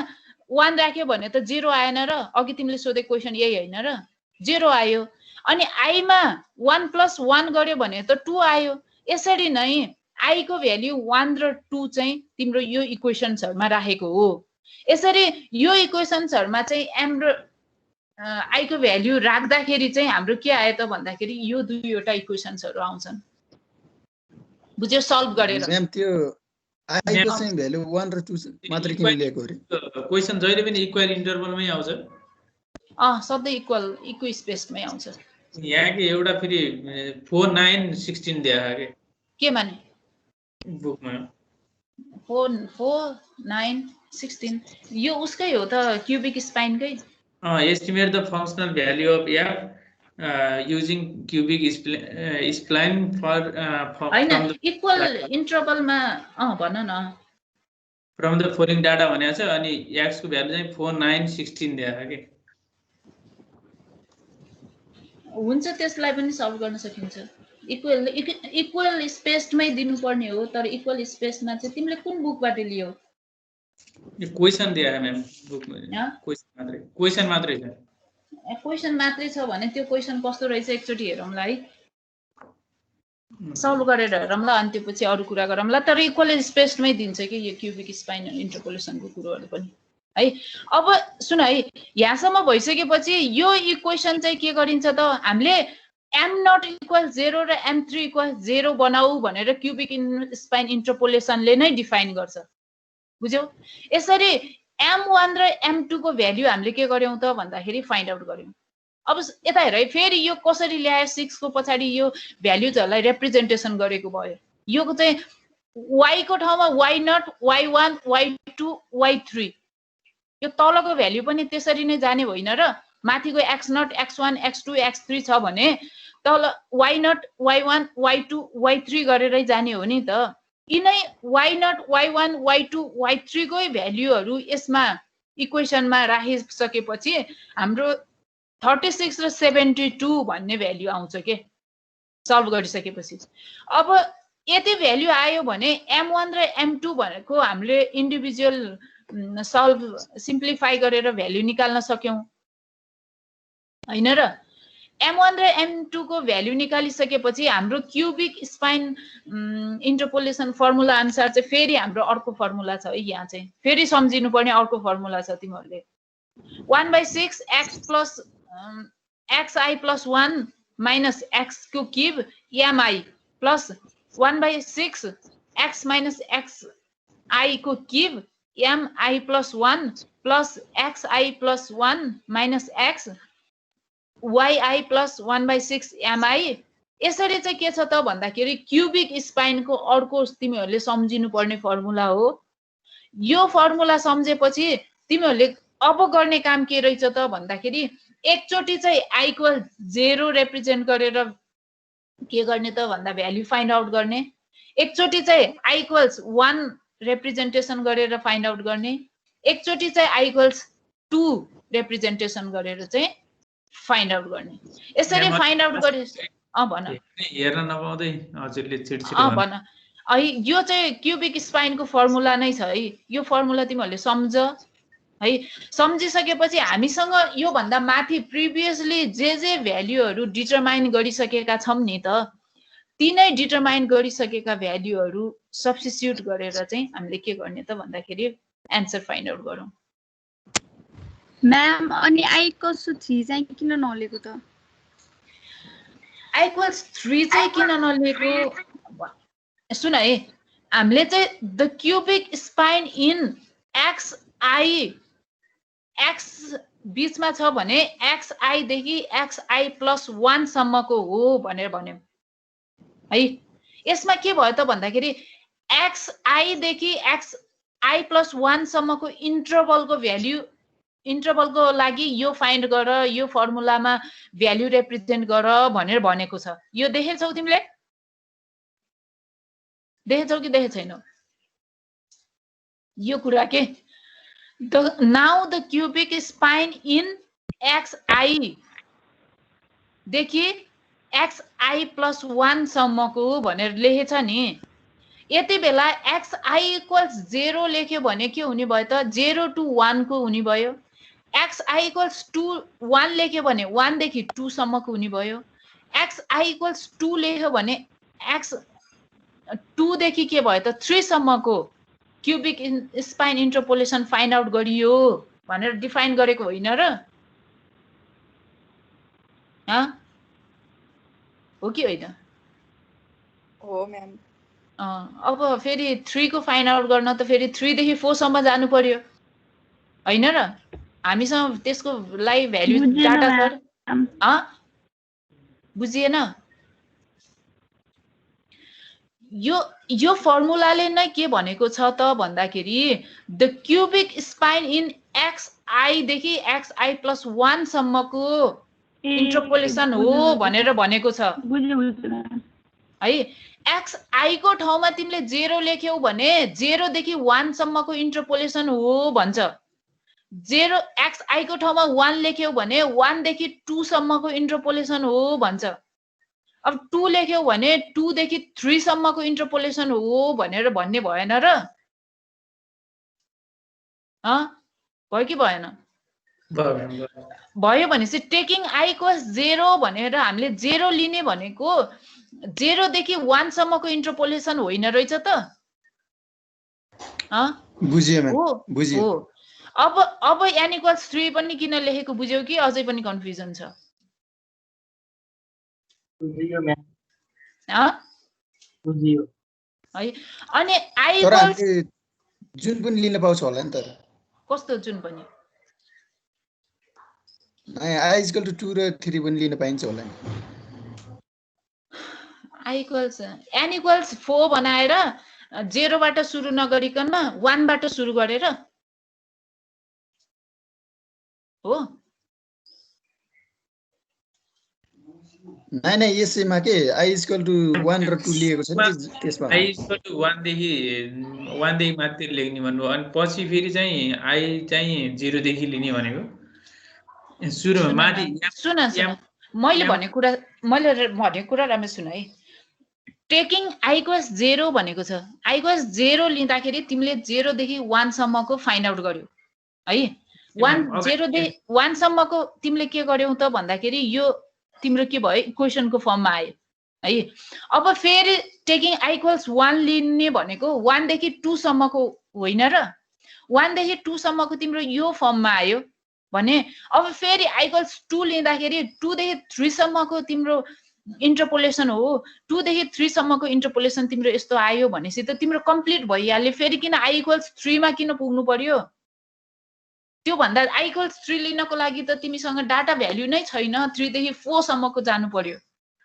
A: 1 राख्यो भने त 0 आएन र? अघि तिमीले सोधेको क्वेसन यही हैन र? 0 आयो। अनि i मा 1 प्लस 1 गर्यो भने त 2 आयो। यसरी नै i को भ्याल्यु 1 र 2 चाहिँ तिम्रो यो इक्वेसन्सहरुमा राखेको हो। यसरी यो इक्वेसन्सहरुमा चाहिँ m र i को भ्याल्यु राख्दाखेरि चाहिँ हाम्रो के आयो त भन्दाखेरि यो दुईवटा इक्वेसन्सहरु आउँछन्। बुझ्यो? सल्भ गरेर
F: मैम त्यो i को चाहिँ भ्यालु 1 र 2 मात्र किन लिएको रे?
B: क्वेशन जहिले पनि इक्वल इन्टरभलमै आउँछ।
A: सधैँ इक्वल स्पेसमै आउँछ।
B: यहाँ के एउटा फेरि 4 9 16 दिएको
A: के माने?
B: बुकमा
A: 4 9 16 यो उसकै हो त, क्युबिक स्पाइनकै।
B: Estimate the functional value of f using cubic spline for
A: हैन इक्वल इन्टरभलमा भन न।
B: फ्रम द फलोइङ डाटा भनेको छ। अनि x को भ्यालु चाहिँ 4 9 16 दिएको के
A: हुन्छ, त्यसलाई पनि सल्भ गर्न सकिन्छ। इक्वल स्पेसमै दिनुपर्ने हो, तर इक्वल स्पेसमा चाहिँ तिमीले कुन बुकबाट लियौ?
B: यो क्वेशन दिएको मैम बुकमा। क्वेशन मात्रै छ।
A: क्वेशन मात्रै छ भने त्यो क्वेशन कस्तो रहेछ एकचोटी हेरौँला है, सल्भ गरेर हेरौँला। अनि त्यसपछि अरु कुरा गरौँला। तर इक्वल स्पेसमै दिन्छ कि यो क्युबिक स्पाइन इन्टरपोलेसनको कुरोहरु पनि है। अब सुन है, यहाँसम्म भइसकेपछि यो इक्वेसन चाहिँ के गरिन्छ त? हामीले एम नट इक्वल 0 र M3 इक्वल 0 बनाऊ भनेर क्युबिक स्पाइन इन्टरपोलेसनले नै डिफाइन गर्छ। बुझ्यौ? यसरी M1 र M2 को भ्याल्यु हामीले के गर्यौं त भन्दाखेरि फाइन्ड आउट गर्यौं। अब यता हेर है, फेरि यो कसरी ल्यायो 6 को पछाडि यो भ्याल्युजहरुलाई रिप्रेजेन्टेसन गरेको भयो। यो चाहिँ y को ठाउँमा y0, y1, y2, y3 यो तलको भ्याल्यु पनि त्यसरी नै जाने होइन र माथिको x0, x1, x2, x3 छ भने तल y0, y1, y2, y3 गरेरै जाने हो नि त। यिनै y0, y1, y2, y3 कै भ्याल्युहरु यसमा इक्वेसनमा राखिसकेपछि हाम्रो 36 र 72 भन्ने भ्याल्यु आउँछ के सल्भ गरिसकेपछि। अब यति भ्याल्यु आयो भने M1 र M2 भनेको हामीले इन्डिभिजुअल सल्भ सिम्प्लिफाई गरेर भ्याल्यु निकाल्न सक्यौं हैन र। M1 र M2 को भ्याल्यु निकालिसकेपछि हाम्रो क्युबिक स्पाइन इन्टरपोलेसन फर्मुला अनुसार चाहिँ फेरि हाम्रो अर्को फर्मुला छ है। यहाँ चाहिँ फेरि सम्झिनु पर्ने अर्को फर्मुला छ तिमीहरुले 1/6 x plus xi plus 1 minus x को cube mi plus 1/6 x minus xi को cube mi plus 1 plus xi plus 1 minus x yi plus 1/6 mi। यसरी चाहिँ के छ त भन्दाखेरि क्युबिक स्पाइनको अर्को तिमीहरुले सम्झिनु पर्ने फर्मुला हो। यो फर्मुला सम्झेपछि तिमीहरुले अब गर्ने काम के रहेछ त भन्दाखेरि एकचोटी चाहिँ i इक्वल 0 रिप्रेजेन्ट गरेर के गर्ने त भन्दा भ्याल्यु फाइन्ड आउट गर्ने, एकचोटी चाहिँ i इक्वल्स 1 रिप्रेजेन्टेसन गरेर फाइन्ड आउट गर्ने, एकचोटी चाहिँ i इक्वल्स 2 रिप्रेजेन्टेसन गरेर चाहिँ फाइन्ड आउट गर्ने। यसरी फाइन्ड आउट गरे भन
B: हेर्न नपाउँदै हजुरले छिटछिट
A: भन यो चाहिँ क्युबिक स्पाइनको फर्मुला नै छ है। यो फर्मुला तिमीहरुले सम्झ है। सम्झिसकेपछि हामीसँग यो भन्दा माथि प्रिभियसली जे भ्याल्युहरु डिटरमाइन गरिसकेका छौं नि त तिनै डिटरमाइन गरिसकेका भ्याल्युहरु सब्स्टिट्युट गरेर चाहिँ हामीले के गर्ने त भन्दाखेरि आन्सर फाइन्ड आउट गरौँ।
K: म्याम अनि i इक्वल्स 3 चाहिँ किन नलेको त?
A: i इक्वल्स 3 चाहिँ किन नलेको सुन है, हामीले चाहिँ the cubic spine in xi x बीचमा छ भने xi देखि xi plus 1 सम्मको हो भनेर भन्यौं है। यसमा के भयो त भन्दाखेरि xi देखि xi plus 1 सम्मको इन्टरभलको भ्याल्यु इन्टरभलको लागि यो फाइन्ड गर, यो फर्मुलामा भ्याल्यु रिप्रेजेन्ट गर भनेर भनेको छ। यो देखेछौ तिमीले? देखेछौ कि देखे छैनौ यो कुरा के? now the cubic spine in xi देखि xi plus 1 सम्मको भनेर लेखेछ नि। यति बेला xi equals 0 लेख्यो भने के हुने भयो त 0 to 1 को हुने भयो। xi equals 1 लेख्यो भने 1 देखि 2 सम्मको हुने भयो। xi equals 2 लेख्यो भने x 2 देखि के भयो त 3 सम्मको क्युबिक स्पाइन इन्टरपोलेसन फाइन्ड आउट गरियो भनेर डिफाइन गरेको होइन र? हो कि होइन?
G: हो म्याम।
A: अब फेरि 3 को फाइन्ड आउट गर्न त फेरि 3 देखि 4 सम्म जानु पर्यो हैन र? हामीसँग त्यसको लागि भ्याल्यु डाटा छ। बुझिएन? यो फर्मुलाले नै के भनेको छ त भन्दाखेरि the cubic spine in xi देखि xi plus 1 सम्मको इन्टरपोलेसन हो भनेर भनेको छ है। xi को ठाउँमा तिमीले 0 लेख्यौ भने 0 देखि 1 सम्मको इन्टरपोलेसन हो भन्छ। 0 xi को ठाउँमा 1 लेख्यौ भने 1 देखि 2 सम्मको इन्टरपोलेसन हो भन्छ। अब 2 लेख्यौ भने 2 देखि 3 सम्मको इन्टरपोलेसन हो भनेर भन्ने भएन र? भयो कि भएन? भयो भनेपछि टेकिङ i इक्वल्स 0 भनेर हामीले 0 लिने भनेको 0 देखि 1 सम्मको इन्टरपोलेसन होइन रहेछ त?
F: बुझिए म्याम, बुझिए।
A: अब n इक्वल्स 3 पनि किन लेखेको बुझ्यौ कि अझै पनि कन्फ्युजन छ? है अनि आई
F: तर
A: इक्वल्स
F: हामीले जुन पनि लिन पाउँछ होला नि त
A: कस्तो जुन पनि
F: आई इक्वल टु 2 र 3 पनि लिन पाइन्छ होला नि
A: आई इक्वल्स एन इक्वल्स 4 बनाएर 0 बाट सुरु नगरिकन 1 बाट सुरु गरेर हो
F: नै यसैमा के आई इक्वल टु 1 र 2 लिएको छ नि त्यसमा
B: आई इक्वल टु 1 देखि माथि लेख्ने भन्नु अनि पछि फेरि चाहिँ आई चाहिँ 0 देखि लिने भनेको सुरुमा माथि
A: सुन मैले भनेको कुरा राम्रो सुन है टेकिङ आई इक्वल्स 0 भनेको छ आई इक्वल्स 0 लिँदाखेरि तिमीले 0 देखि 1 सम्मको फाइन्ड आउट गर्यौ है 0 देखि 1 सम्मको तिमीले के गर्यौ त भन्दाखेरि यो तिम्रो के भयो इक्वेसनको फर्ममा आयो है अब फेरि टेकिङ आई इक्वल्स 1 लिने भनेको 1 देखि 2 सम्मको होइन र 1 देखि 2 सम्मको तिम्रो यो फर्ममा आयो भने अब फेरि आई इक्वल्स 2 लिँदाखेरि 2 देखि 3 सम्मको तिम्रो इन्टरपोलेसन हो 2 देखि 3 सम्मको इन्टरपोलेसन तिम्रो यस्तो आयो भनेपछि त तिम्रो कम्प्लिट भइहाल्यो फेरि किन आई इक्वल्स 3 मा किन पुग्नु पर्यो त्यो भन्दा आई इक्वल्स 3 लिनको लागि त तिमीसँग डाटा भ्याल्यु नै छैन 3 देखि 4 सम्मको जानु पर्यो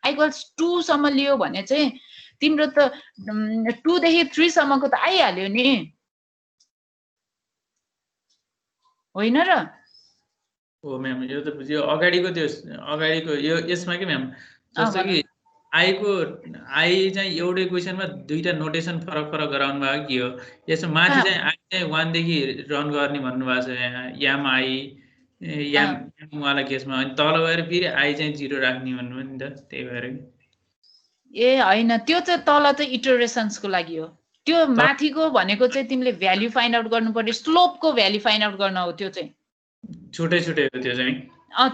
A: आई इक्वल्स 2 सम्म लियो भने चाहिँ तिम्रो त 2 देखि 3 सम्मको त आइहाल्यो नि होइन र
B: हो म्याम यो त बुझ्यो अगाडिको यो यसमा के म्याम जस्तो कि आई चाहिँ एउटै क्वेसनमा दुईटा नोटेसन फरक गराउनु भएको के हो यसमा माथि चाहिँ आई चाहिँ 1 देखि रन गर्ने भन्नुभएको छ यहाँ याम आई याम वाला केसमा अनि तल गएर फेरि आई चाहिँ 0 राख्ने भन्नु नि त त्यही भएर
A: ए हैन त्यो चाहिँ तल चाहिँ इटरेसन्सको लागि हो त्यो माथिको भनेको चाहिँ तिमीले भ्याल्यु फाइन्ड आउट गर्नु पर्यो स्लोपको भ्याल्यु फाइन्ड आउट गर्न हो त्यो चाहिँ
B: छुट्टै हो त्यो चाहिँ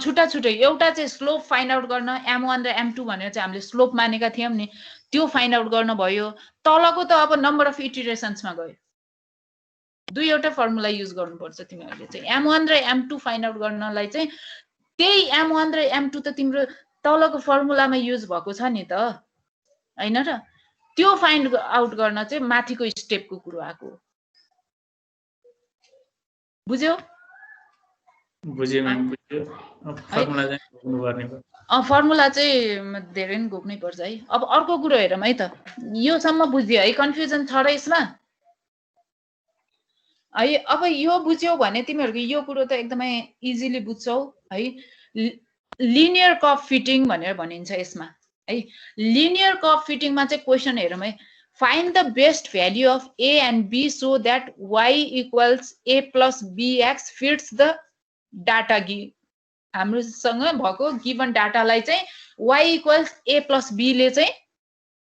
A: छुट्टा एउटा चाहिँ स्लोप फाइन्ड आउट गर्न m1 र m2 भनेर चाहिँ हामीले स्लोप मानेका थियौं नि त्यो फाइन्ड आउट गर्न भयो तलको त अब नम्बर अफ इटरेसन्समा गयो दुईवटा फर्मुला युज गर्नुपर्छ तिमीहरूले चाहिँ m1 र m2 फाइन्ड आउट गर्नलाई चाहिँ त्यही m1 र m2 त तिम्रो तलको फर्मुलामा युज भएको छ नि त हैन र त्यो फाइन्ड आउट गर्न चाहिँ माथिको स्टेपको कुरो आको बुझ्यौ
B: बुझे म्याम बुझ्यो फर्मुला चाहिँ घुम्नु पर्ने भयो
A: फर्मुला चाहिँ धेरै नै घुम्नै पर्छ है अब अर्को कुरो हेरौँ है त यो सम्म बुझ्यो है कन्फ्युजन छ र यसमा है अब यो बुझ्यौ भने तिमीहरुको यो कुरो त एकदमै इजिली बुझ्छौ है लिनियर कप फिटिङ भनेर भनिन्छ यसमा है लिनियर कप फिटिङमा चाहिँ क्वेशन हेरौँ है find the best value of a and b so that y equals a plus bx fits the data हामीसँग भएको गिवन डाटालाई चाहिँ y equals a plus b ले चाहिँ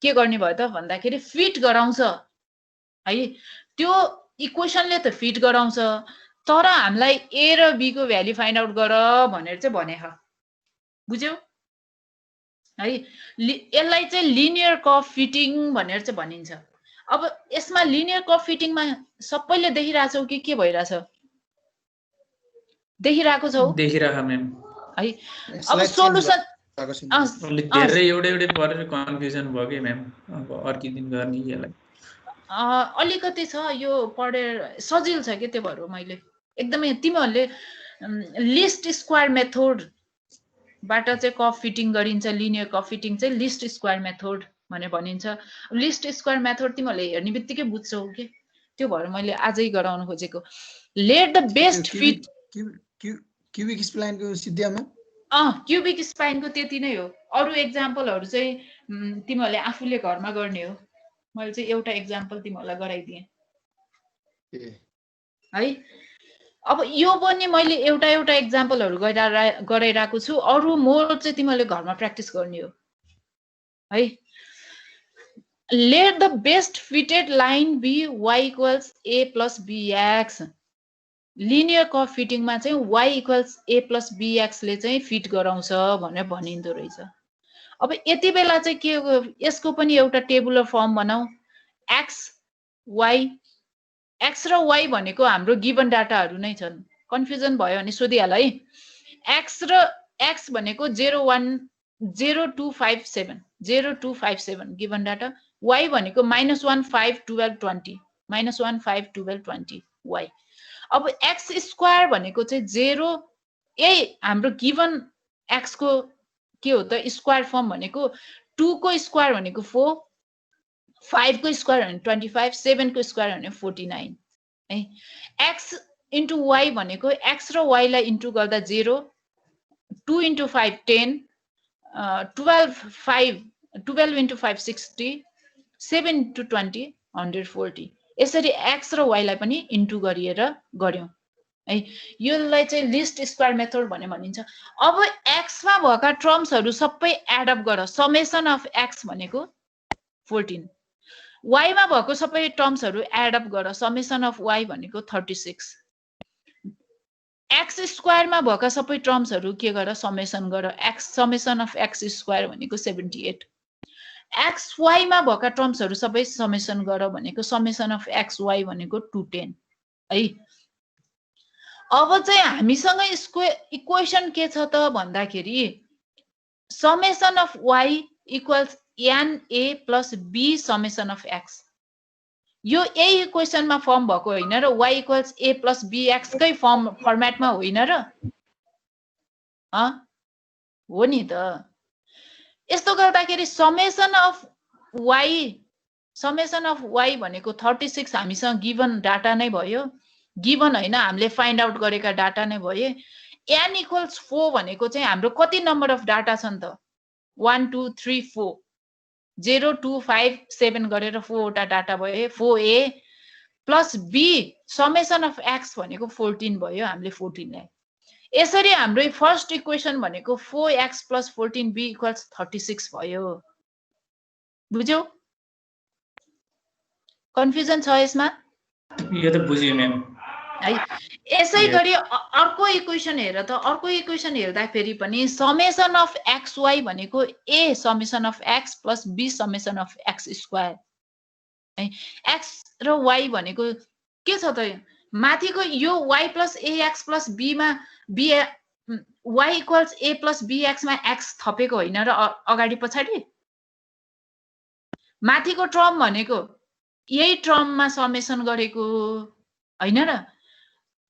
A: के गर्ने भयो त भन्दाखेरि फिट गराउँछ है त्यो इक्वेसनले त फिट गराउँछ तर हामीलाई a र b को भ्यालु फाइन्ड आउट गर भनेर चाहिँ भने हो बुझ्यौ है यसलाई चाहिँ लिनियर कप फिटिङ भनेर चाहिँ भनिन्छ अब यसमा लिनियर कप फिटिङमा सबैले देखिराछौ कि के भइराछ देखिराको छौ
B: देखिराख म्याम
A: है अब सोलुसन
B: अलि धेरै एउटै परेर कन्फ्युजन भयो के म्याम अब अर्को दिन गर्ने यसलाई
A: अलिकति छ यो पढेर सजिलो छ के त्यो भएर मैले एकदमै तिमीहरुले लिस्ट स्क्वायर मेथड बाट चाहिँ कप फिटिङ गरिन्छ लिनियर कप फिटिङ चाहिँ लिस्ट स्क्वायर मेथड भनेर भनिन्छ लिस्ट स्क्वायर मेथड तिमीहरुले हेर्ने बित्तिकै बुझ्छौ के त्यो भएर मैले आजै गराउन खोजेको let the best fit
F: cubic स्प्लाइनको सिद्धियामा
A: क्यूबिक स्पाइनको त्यति नै हो अरु एक्जाम्पलहरु चाहिँ तिमीहरुले आफूले घरमा गर्ने हो मैले चाहिँ एउटा एक्जाम्पल तिमीहरुलाई गराइदिए है अब यो पनि मैले एउटा एक्जाम्पलहरु गराइराको छु अरु मोर चाहिँ तिमीहरुले घरमा प्र्याक्टिस गर्ने हो है let the best fitted line be y equals a plus bx linear curve फिटिङमा चाहिँ y equals a plus bx ले चाहिँ फिट गराउँछ भनेर भनिन्दो रहेछ अब यति बेला चाहिँ के यसको पनि एउटा टेबुलर फर्म बनाऊ x y x र y भनेको हाम्रो गिवन डाटाहरु नै छन् कन्फ्युजन भयो भने सोधिहाल है x र x भनेको 0 1 0257 गिभन डाटा y भनेको -1 5 12 20 -1 5 12 20 y। अब x स्क्वायर भनेको चाहिँ 0 यही हाम्रो गिभन x को के हो त स्क्वायर फर्म भनेको 2 को स्क्वायर भनेको 4 5 को स्क्वायर भने 25 7 को स्क्वायर भने 49 है। x इन्टु y भनेको x र y लाई इन्टु गर्दा 0 2 इन्टु 5 10 12 इन्टु 5 60 7 इन्टु 20 140 यसरी x र y लाई पनि इन्टु गरिएर गर्यौं है। यसलाई चाहिँ लिस्ट स्क्वायर मेथड भन्ने भनिन्छ। अब x मा भएका टर्म्सहरु सबै एड अप गर समेसन अफ x भनेको 14 y मा भएको सबै टर्म्सहरु एड अप गर समेसन अफ y भनेको 36 x स्क्वायर मा भएका सबै टर्म्सहरु के गर समेसन गर x summation of x square भनेको 78 x y मा भएका टर्म्सहरु सबै समेसन गर भनेको समेसन अफ x y भनेको 210 है। अब चाहिँ हामीसँग यसको इक्वेसन के छ त भन्दाखेरि summation of y equals na plus b summation of x यो यही इक्वेसनमा फर्म भएको होइन र y equals a plus b x कै फर्मेटमा होइन र हो नि त। यस्तो गर्दाखेरि समेसन अफ y भनेको 36 हामीसँग गिभन डाटा नै भयो गिभन होइन हामीले फाइन्ड आउट गरेका डाटा नै भयो। n इक्वल्स 4 भनेको चाहिँ हाम्रो कति नम्बर अफ डाटा छन् त 1 2 3 4 0 2 5 7 गरेर 4 वटा डाटा भयो 4a plus b summation of x भनेको 14 भयो हामीले 14 लाई। यसरी हाम्रो फर्स्ट इक्वेसन भनेको 4x प्लस 14b इक्वल्स 36 भयो। बुझ्यौ कन्फ्युजन छ यसमा?
B: यो त बुझ्यो म्याम
A: है। यसै गरी अर्को इक्वेसन हेर त अर्को इक्वेसन हेर्दा फेरि पनि समेसन अफ xy भनेको a summation of x plus b summation of x square है। x र y भनेको के छ त माथिको यो y plus ax plus b मा b y equals a plus bx मा x थपेको होइन र अगाडि पछाडि माथिको टर्म भनेको यही टर्ममा समेसन गरेको होइन र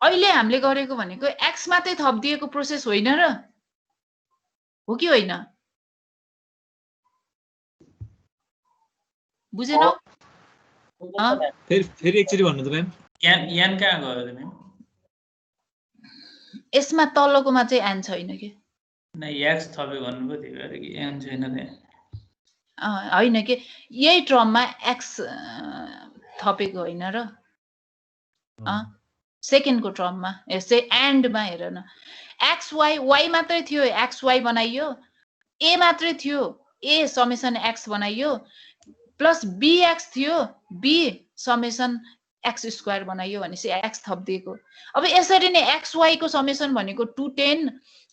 A: अहिले हामीले गरेको भनेको x मात्रै थपिदिएको प्रोसेस होइन र हो कि होइन? बुझेनौ?
I: फेरि एकचोटि भन्नु त म्याम
B: n कहाँ गयो त म्याम?
A: यसमा तल्लोकोमा चाहिँ n छैन के
B: न x थप्यो भन्नुभयो त्यही भएर कि n छैन त्यहाँ
A: होइन के यही टर्ममा x थपेको होइन र सेकेन्डको टर्ममा यसै एन्डमा हेर न xy y मात्रै थियो xy बनाइयो a मात्रै थियो a समेसन x बनाइयो प्लस bx थियो b समेसन x स्क्वायर बनाइयो भनेपछि x थपिदिएको। अब यसरी नै xy को समेसन भनेको 210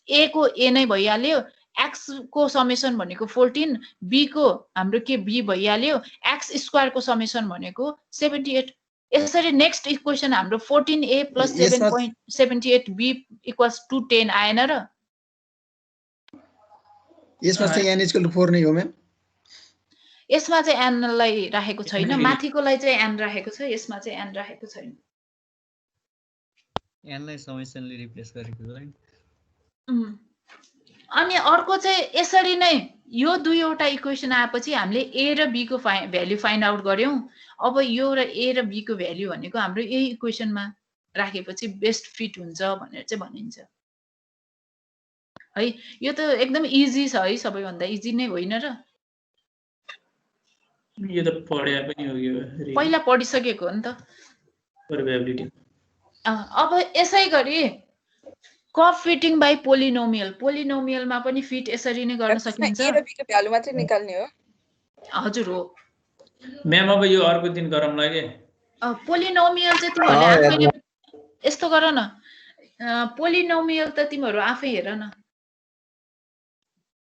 A: a को a नै भइहाल्यो x को समेसन भनेको 14 b को हाम्रो के b भइहाल्यो x स्क्वायर को समेसन भनेको 78। यसरी नेक्स्ट इक्वेसन हाम्रो 14a प्लस 7.78b इक्वल्स 210 आएन र
F: यसमा चाहिँ n इक्वल टु 4 नै हो म्याम।
A: यसमा चाहिँ n लाई राखेको छैन माथिकोलाई चाहिँ n राखेको छ यसमा चाहिँ n राखेको छैन।
L: n लाई समेसनले रिप्लेस गरेको छ है।
A: अनि अर्को चाहिँ यसरी नै यो दुईवटा इक्वेसन आएपछि हामीले a र b को भ्यालु फाइन्ड आउट गर्यौं। अब यो र a र b को भ्यालु भनेको हाम्रो यही इक्वेसनमा राखेपछि बेस्ट फिट हुन्छ भनेर चाहिँ भनिन्छ है। यो त एकदम इजी छ है सबैभन्दा इजी नै होइन र
B: यो त पढे पनि हो यो
A: पहिला पढिसकेको हो नि त
B: प्रोबेबिलिटी।
A: अब यसै गरी कर्व फिटिङ बाइ पोलिनोमियलमा पनि फिट यसरी नै गर्न सकिन्छ।
G: a र b को भ्यालु मात्रै निकाल्ने हो?
A: हजुर हो
B: म्याम। अब यो अर्को दिन गरौँला के
A: पोलिनोमियल चाहिँ तिमीहरूले आफैले यस्तो गर न पोलिनोमियल त तिमीहरू आफै हेर न।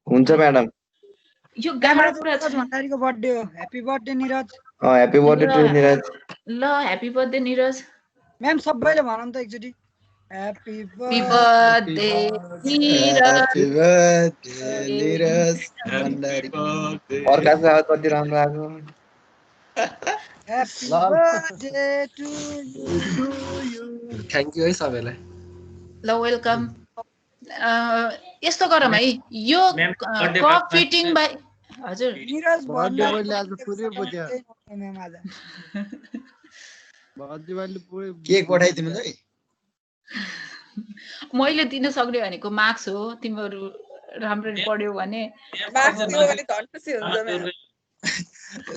J: हुन्छ म्याडम।
A: यो गाह्रो कुरा छ।
M: भण्डारीको बर्थडे हो happy birthday Niraj.
J: Happy birthday to Niraj.
A: ल ह्यापी बर्थडे निरज।
M: म्याम सबैले भनौँ त एकचोटी Happy
A: birthday, Neeraj.
F: Happy birthday, Neeraj Bhandari.
J: Prakash Rao कति राम्रो आएको
M: Happy
E: ल
M: birthday to you.
N: Thank you है सबैलाई
A: ल वेलकम। यस्तो गरौँ है, यो कप फिटिङ बाई हजुर
M: निरज
O: बर्थडेले आज पुरै बुझ्यो
M: म्याम आज
O: बर्थडेले पुरै
F: केक पठाइदिनु है।
A: मैले दिन सक्ने भनेको मार्क्स हो, तिमीहरू राम्ररी पढ्यौ भने
G: मार्क्स दियो भने झन् खुसी हुन्छ म्याम।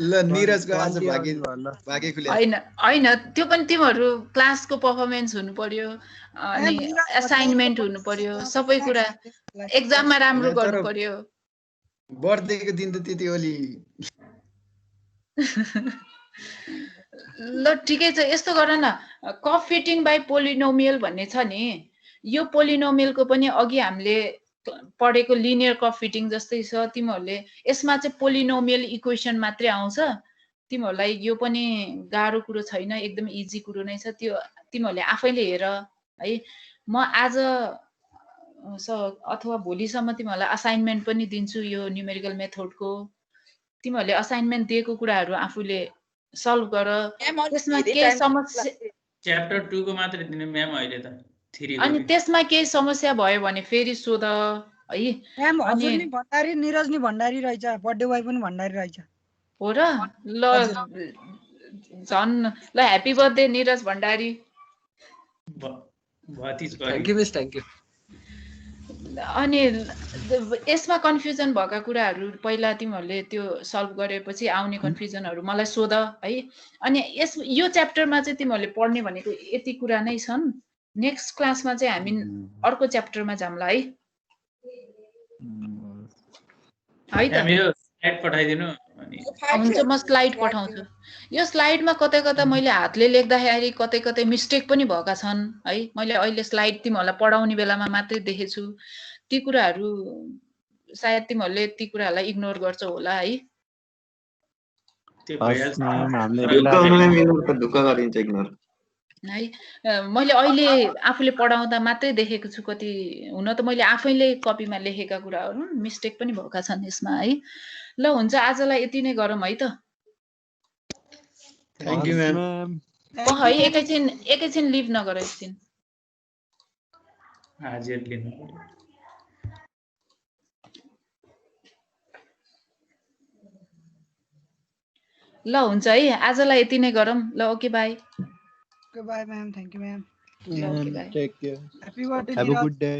F: ल निरजको आज भागे खुले
A: होइन होइन, त्यो पनि तिमीहरू क्लासको पर्फर्मेन्स हुनु पर्यो, अनि असाइनमेन्ट हुनु पर्यो, सबै कुरा एक्जाममा राम्रो गर्नु पर्यो।
F: बर्थडेको दिन त त्यति अलि
A: ल ठिकै छ, यस्तो गर न, कप फिटिङ बाई पोलिनोमियल भन्ने छ नि, यो पोलिनोमियलको पनि अघि हामीले पढेको लिनियर कप फिटिङ जस्तै छ। तिमीहरूले यसमा चाहिँ पोलिनोमियल इक्वेसन मात्रै आउँछ, तिमीहरूलाई यो पनि गाह्रो कुरो छैन, एकदम इजी कुरो नै छ। त्यो तिमीहरूले आफैले हेर है। म आज अथवा भोलिसम्म तिमीहरूलाई असाइनमेन्ट पनि दिन्छु यो न्युमेरिकल मेथडको। तिमीहरूले असाइनमेन्ट दिएको कुराहरू आफूले सल्भ गर। त्यसमा केही समस्या
B: च्याप्टर 2 को मात्रै दिने म्याम अहिले त 3
A: अनि त्यसमा केही समस्या भयो भने फेरि सोध है।
M: म्याम हजुर नि भण्डारी निरज नि भण्डारी रहेछ, बर्थडे बोय पनि भण्डारी रहेछ।
A: हो र? ल झन् ल happy birthday Niraj Bhandari.
N: Thank you miss thank you.
A: अनि यसमा कन्फ्युजन भएका कुराहरू पहिला तिमीहरूले त्यो सल्भ गरेपछि आउने कन्फ्युजनहरू मलाई सोध है। अनि यो च्याप्टरमा चाहिँ तिमीहरूले पढ्ने भनेको यति कुरा नै छन्। नेक्स्ट क्लासमा चाहिँ हामी अर्को च्याप्टरमा जाउँला है। है त
B: मेरो स्लाइड पठाइदिनु अनि
A: हुन्छ, म स्लाइड पठाउँछु। यो स्लाइडमा कतै कतै मैले हातले लेख्दाखेरि कतै कतै मिस्टेक पनि भएका छन् है। मैले अहिले स्लाइड तिमीहरूलाई पढाउने बेलामा मात्रै देखेछु। ती कुराहरू सायद तिमीहरूले ती कुराहरूलाई इग्नोर गर्छौ होला है। है मैले अहिले आफूले पढाउँदा मात्रै देखेको छु। कति हुन त मैले आफैले कपीमा लेखेका कुराहरू मिस्टेक पनि भएका छन् यसमा है। ल हुन्छ, आजलाई यति नै गरौँ है त।
F: Thank you ma'am.
A: है एकैछिन लिभ नगर एकछिन।
B: हाजिर लिनु पर्यो।
A: ल हुन्छ है, आजलाई यति नै गरौँ। ल okay bye.
M: Okay bye ma'am, thank you ma'am.
A: Okay bye.
O: Take care.
M: Happy birthday
O: have a good day.